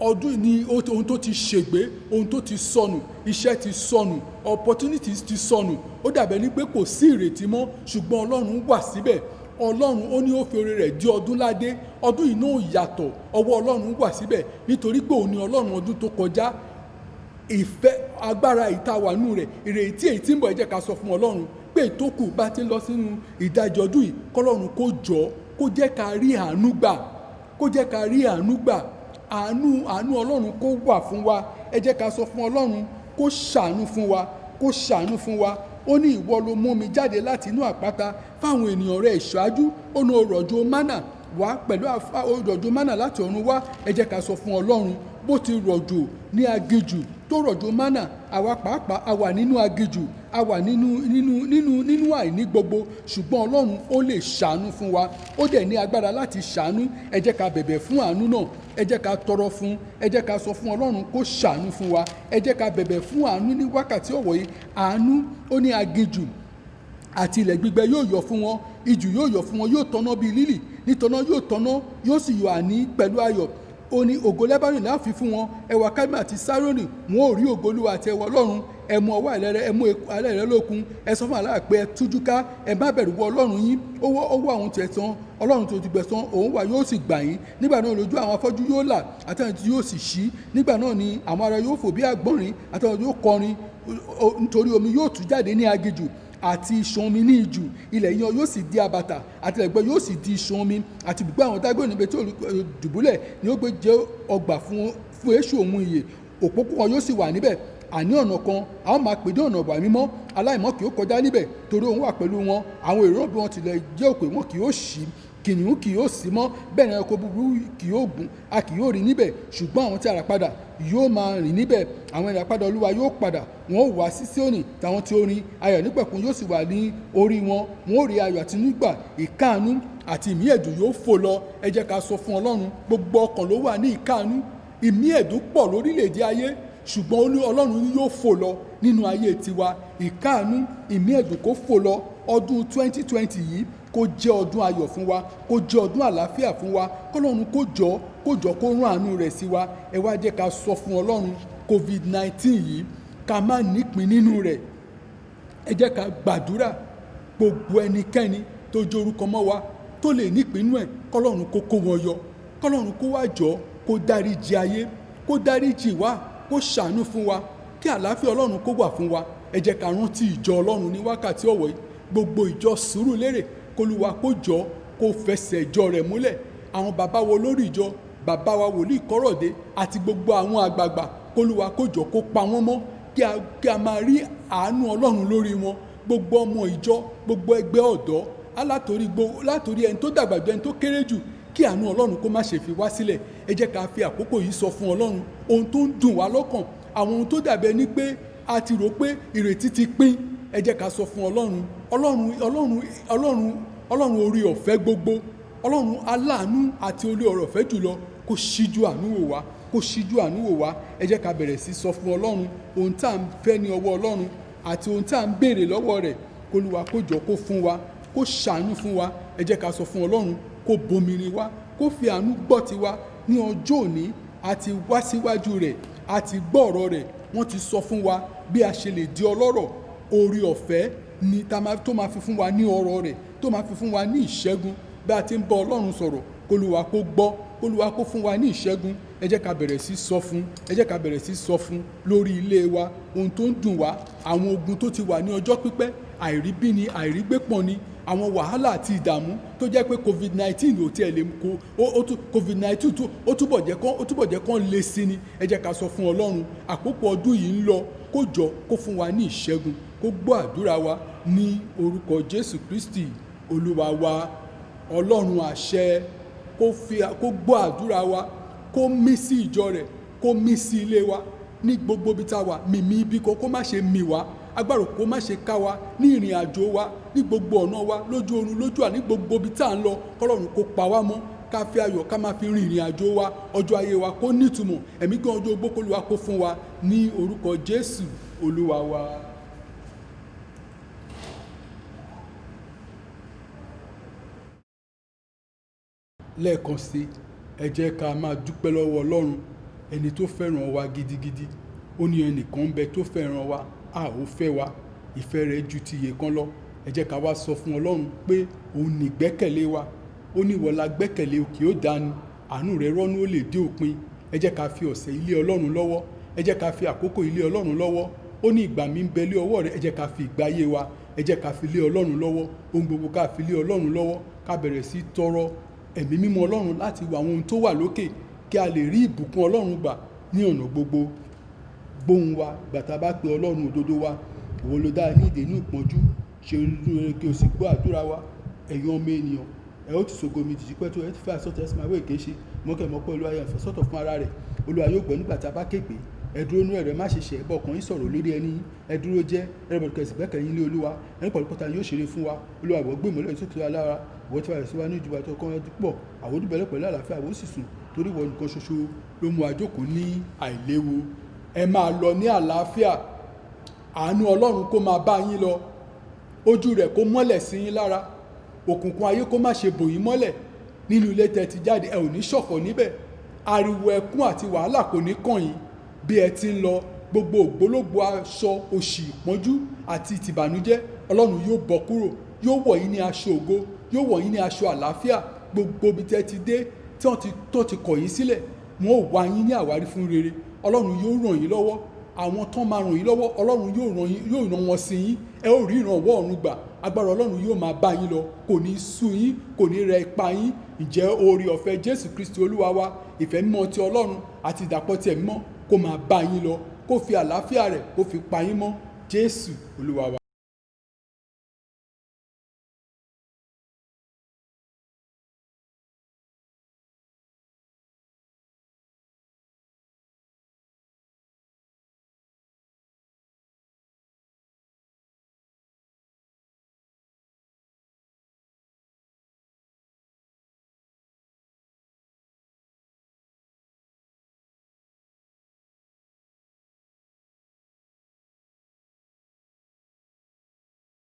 Speaker 4: ọdún ni ohun tó ti ṣègbé, ohun tó ti sọnù, iṣẹ́ ti sọnù, opportunities ti sọnù. Ó dàbẹ̀ ní pé kò sí ìrètí mọ́, ṣùgbọ́n Ọlọ́run wà síbẹ̀. Ọlọ́run ó ní ó fi oore rẹ̀ di ọdún ládé. Ọdún yìí náà yàtọ̀, ọwọ́ Ọlọ́run wà síbẹ̀ nítorí pé òun ni Ọlọ́run ọdún tó kọjá. Ìfẹ́ agbára ìtawànú rẹ̀, ìrètí èyí tí ń bọ̀, ẹ jẹ́ ká sọ fún Ọlọ́run pé ìtókù bá ti ń lọ sínú ìdajì ọdún yìí, kọ́lọ́run kó jọ kó jẹ́ ká rí àánú gbà, kó jẹ́ ká rí àánú gbà. Àánú Ọlọ́run kó wà fún wa. Ẹ jẹ́ ká sọ fún Ọlọ́run kó ṣàánú fún wa, kó ṣàánú fún wa. Ó ní ìwọ ló mú mi jáde láti inú àpáta fáwọn ènìyàn rẹ̀ ìṣáájú. Ó ní òrọ̀jò mánà wá pẹ̀lú òrọ̀jò mánà láti ọ̀run wá. Ẹ jẹ́ ká sọ fún Ọlọ́run bó ti rọ̀jò ní aginjù tó rọ̀jò mánà, àwa pàápàá a wà nínú aginjù, a wà nínú àìní gbogbo, ṣùgbọ́n Ọlọ́run ó lè ṣàánú fún wa. Ó dẹ̀ ní agbára láti ṣàánú. Ẹ jẹ́ ká bẹ̀bẹ̀ fún àánú náà, ẹ jẹ́ ká tọrọ fún, ẹ jẹ́ ká sọ fún Ọlọ́run kó ṣàánú fún wa. Ẹ jẹ́ ká bẹ̀bẹ̀ fún àánú ní wákàtí ọ̀wọ̀ yìí. Àánú ó ní aginjù àti ilẹ̀ gbígbẹ yóò yọ fún wọn, ijù yóò yọ fún wọn, yóò tọ́nà bíi lílì, nítọ́nà yóò tọ́nà, yóò sì yọ àní pẹ̀lú ayọ̀. Ó ní ògo Lẹ́bánì láàfin fún wọn, ẹwà Kámẹ́lì àti Sárónì, wọn ò rí ògo Olúwa àti ẹwà Ọlọ́run. Ẹ mú ọwọ́ àìlẹ́rẹ́, ẹ mú alẹ́ rẹ lókun, ẹ sọ fún aláàpẹ ẹ tújú ká, ẹ má bẹ̀rù wọ Ọlọ́run yín. Owó àwọn tiẹ̀ tán, Ọlọ́run tó ti gbẹ̀san, òun wà yóò sì gbà yín. Nígbà náà lójú àwọn afọ́jú yóò là, àtàwọn tí yóò sì ṣí. Nígbà náà ni àwọn ará yóò fò bí àgbọ̀nrín, àtàwọn yóò kọrin, nítorí omi yóò tú jáde ní aginjù àti ìṣàn omi ní ijù. Ilẹ̀ yan yóò sì di àbàtà, àti ẹ̀gbẹ́ yóò sì di ìṣàn omi, àti ibùgbé àwọn tágbé níbi tí dùbúlẹ̀ ni ó gbé jẹ́ ọgbà fún èṣù òun ìyè. Òpópó wọn yóò sì wà níbẹ̀, àní ọ̀nà kan a ó máa pè ní ọ̀nà ìwà mímọ́, aláìmọ́ kì yóò kọjá níbẹ̀ torí òun wà pẹ̀lú wọn. Àwọn èrò bí wọn tilẹ̀ jẹ́ òpè wọn kì yóò ṣí, kìnìún kì yóò sí mọ́, bẹ́ẹ̀ ni ẹranko búburú kì yóò gùn, a kì yóò rí níbẹ̀. Ṣùgbọ́n àwọn tí a rà padà yóò máa rìn níbẹ̀. Àwọn ìràpadà Olúwa yóò padà, wọn ó wá sí Síónì, tàwọn tí ó rin ayọ̀ nípẹ̀kun yóò sì wà ní orí wọn. Wọn ó rí ayọ̀ àtinúgbà, ìkáàánú àti ìmí ẹ̀dùn yóò fò lọ. Ẹ jẹ́ ká sọ fún Ọlọ́run, gbogbo ọkàn ló wà ní ìkáàánú, ìmí ẹ̀dùn pọ̀ lórílẹ̀‐èdè ayé, ṣùgbọ́n Ọlọ́run yóò fò lọ nínú ayé tiwa. Ìkáàánú, ìmí ẹ̀dùn kó fò lọ. Ọdún 2020 yìí kó jẹ́ ọdún ayọ̀ fún wa, kó jẹ́ ọdún àlàáfíà fún wa. k'Ọlọ́run kó jọ kó rán àánú rẹ̀ sí wa. Ẹ wá jẹ́ ká sọ fún Ọlọ́run, COVID-19 yìí ká má nípìn nínú rẹ̀. Ẹ jẹ́ ká gbàdúrà, gbogbo ẹnikẹ́ni tó jẹ́ orúkọ mọ́ wa tó lè nípìn nínú ẹ̀, k'Ọlọ́run kó kó wọn yọ, k'Ọlọ́run kó wá jọ kó dáríjì ayé, kó dáríjì wá, kó ṣàánú fún wa, kí àlàáfíà Ọlọ́run kó wà fún wa. Ẹ jẹ́ ká rántí ìjọ Ọlọ́run ní wákàtí ọ̀wọ̀ yìí, gbogbo ìjọ Sùúrùlérè, k'Olúwa kó jọ kó fẹsẹ̀ ìjọ rẹ̀ múlẹ̀. Àwọn bàbá wo lórí ìjọ, bàbá wa wòlíì Kọ́rọ̀dé àti gbogbo àwọn àgbààgbà, k'Olúwa kó jọ kó pa wọ́n mọ́, kí a máa rí àánú Ọlọ́run lórí wọn. Gbogbo ọmọ ìjọ, gbogbo ẹgbẹ́ ọ̀dọ́, látòrí ẹni tó dàgbà jù ẹni tó kéré jù, kí àánú Ọlọ́run kó má ṣe fi wá sílẹ̀. Ẹ jẹ́ ká fi àkókò yìí sọ fún Ọlọ́run ohun tó ń dùn wá lọ́kàn, àwọn ohun tó dàbí ẹni pé a ti rò pé ìrètí ti pín. Ẹ jẹ́ ká sọ fún Ọlọ́run orí ọ̀fẹ́ gbogbo, Ọlọ́run aláàánú àti orí ọ̀fẹ́ jùlọ, kó ṣíjú àánú wò wá, kó ṣíjú àánú wò wá. Ẹ jẹ́ ká bẹ̀rẹ̀ sí sọ fún Ọlọ́run ohun tá à ń fẹ́ ní ọwọ́ Ọlọ́run àti ohun tá à ń béèrè lọ́wọ́ rẹ̀, k'Olúwa kó jọ kó fún wa, kó ṣàánú fún wa. Ẹ jẹ́ ká sọ fún Ọlọ́run kó bomirin wá, kó fi àánú gbọ́ tiwa. Ní ọjọ́ òní a ti wá síwájú rẹ̀, a ti gbọ́ ọ̀rọ̀ rẹ̀, wọ́n ti sọ fún wa bí a ṣe lè di ọlọ́rọ̀. Orí ọ̀fẹ́ ni tó máa fi fún wa ní ọrọ̀ rẹ̀, tó máa fi fún wa ní ìṣẹ́gun. Bí a ti ń bá Ọlọ́run sọ̀rọ̀, k'Olúwa kó gbọ́, k'Olúwa kó fún wa ní ìṣẹ́gun. Ẹ jẹ́ ká bẹ̀rẹ̀ sí sọ fún, ẹ jẹ́ ká bẹ̀rẹ̀ sí sọ fún lórí ilé wa, ohun tó ń dùn wá, àwọn ogun tó ti wà ní ọjọ́ pípẹ́, àìríbí ni, àìrígbépọ̀n ni, àwọn wàhálà àti ìdààmú tó jẹ́ pé COVID-19 ò tiẹ̀ lè kó COVID-19 ó túbọ̀ jẹ́ kán le sí ni. Ẹ jẹ́ ká sọ fún Ọlọ́run, àkókò ọdún yìí ń lọ, kó jọ kó fún wa ní ìṣẹ́gun, kó gbọ́ àdúrà wa ní orúkọ Jésù Kristi Olúwa wa. Ọlọ́run àṣẹ kó gbọ́ àdúrà wa, kó mí sí ìjọ rẹ̀, kó mí sí ilé wa ní gbogbo ibi tá a wà. Mìmí ibi kan kó má ṣe mì wá, agbára kó má ṣe ká wa ní ìrìn àjò wa, ní gbogbo ọ̀nà wa, lójú oorun lójú àní gbogbo ibi tá à ń lọ. k'Ọlọ́run kó pa wá mọ́, ká fi ayọ̀ ká máa fi rin ìrìn àjò wa, ọjọ́ ayé wa kó nítumọ̀, ẹ̀mí gan ọjọ́ ogbó k'Olúwa kó fún wa ní orúkọ Jésù Olúwa wa. Lẹ́ẹ̀kan sí, ẹ jẹ́ ká máa dúpẹ́ lọ́wọ́ Ọlọ́run, ẹni tó fẹ́ràn wa gidigidi. Ó ní ẹnìkan ń bẹ tó fẹ́ràn wa, a ò fẹ́ wa, ìfẹ́ rẹ̀ ju ti iye kan lọ. Ẹ jẹ́ ká wá sọ fún Ọlọ́run pé òun ní ìgbẹ́kẹ̀lé wa. Ó ní ìwọ la gbẹ́kẹ̀lé, kì ó dání, àánú rẹ̀ rọ́nú ó lè dé òpin. Ẹ jẹ́ ká fi ọ̀sẹ̀ ilé Ọlọ́run lọ́wọ́, ẹ jẹ́ ká fi àkókò ilé Ọlọ́run lọ́wọ́. Ó ní ìgbà mi ń bẹ lé ọwọ́ rẹ̀, ẹ jẹ́ ká fi ìgbà ayé wa, ẹ jẹ́ ká fi lé Ọlọ́run lọ́wọ́. Ohun gbogbo ká fi lé Ọlọ́run lọ́wọ́, ká bẹ̀rẹ̀ sí tọrọ ẹ̀mí mímọ́ Ọlọ́run láti wá àwọn ohun tó wà lókè, kí a lè rí ìbùkún Ọlọ́run gbà ní ọ̀nà gbogbo. Gbóhùn wa gbàtà bá pe Ọlọ́run òdodo wa, ìwọ ló dá ní ìdènú ìpọ́njú, ṣe olóore kí o sì gbọ́ àdúrà wa. Ẹ̀yin ọmọ ènìyàn, ẹ ó ti ṣògo mi jìjì pẹ́ tó ẹ ti fẹ́ àsọtẹ́ ẹ̀sìn máa wé èké ṣe mọ́kẹ́mọ́ pé Olúwa yóò sọ́tọ̀ fún ara rẹ̀. Olúwa yóò gbọ́ nígbà tá a bá képe. Ẹ dúró nú ẹ̀rẹ̀ má ṣe ṣe ẹ̀bọ̀ ọkàn yín sọ̀rọ̀ lórí ẹni yín. Ẹ dúró jẹ́ ẹ̀rọ̀bọ̀dù kẹsì gbẹ́kẹ̀yìn ilé Olúwa. Ẹni pẹ̀lú pọ́tà yóò ṣeré fún wa. Olúwa ìwọ gbé ìmọ́lẹ̀ tó tura lára. Ìwọ tí wàá síwá ní ìjùbà tó kọ́ ẹ pọ̀. Àwọn olùbẹ̀lẹ̀ pẹ̀lú àlàáfíà àwọn sì sùn torí ìwọ nìkan ṣoṣo ló mú àjókòó ní àìléwu. Ẹ máa lọ ní àlàáfíà. Àánú Ọlọ́run kó máa bá yín lọ. Ojú rẹ̀ kó mọ́lẹ̀ sí yín lára. Òkùnkùn ayé kó má ṣe bò yín mọ́lẹ̀. Nínú ilé tẹ́ ti jáde, ẹ ò ní ṣọ̀fọ̀ níbẹ̀. Ariwo ẹkún àti wàhálà kò ní kàn yín bí ẹ ti ń lọ. Gbogbo ògbólógbò aṣọ òṣì ìpọ́njú àti ìtìbànújẹ́ Ọlọ́run yóò bọ́ kúrò, yóò wọ̀ yín ní aṣọ ògo, yóò wọ̀ yín ní aṣọ àlàáfíà. Gbogbo ibi tẹ́ ti dé tí wọ́n ti kọ̀ yín sílẹ̀, wọ́n ò wá yín ní àwárí fún rere. Ọlọ́run yóò ràn yín lọ́wọ́. Àwọn tán máa ràn yín lọ́wọ́, Ọlọ́run yóò ràn wọ́n sí yín. Ẹ ó rí ìrànwọ́ ọ̀run gbà. Agbára Ọlọ́run yóò máa bá yín lọ, kò ní sú yín, kò ní rẹ ipa yín. Ǹjẹ́ oore ọ̀fẹ́ Jésù Kristi Olúwa wa, ìfẹ́ mímọ́ ti Ọlọ́run àti ìdàpọ̀ ti ẹ̀mí mọ́ kó máa bá yín lọ, kó kó fi àlàáfíà rẹ̀ kó fi pa yín mọ́ Jésù Olúwa wa.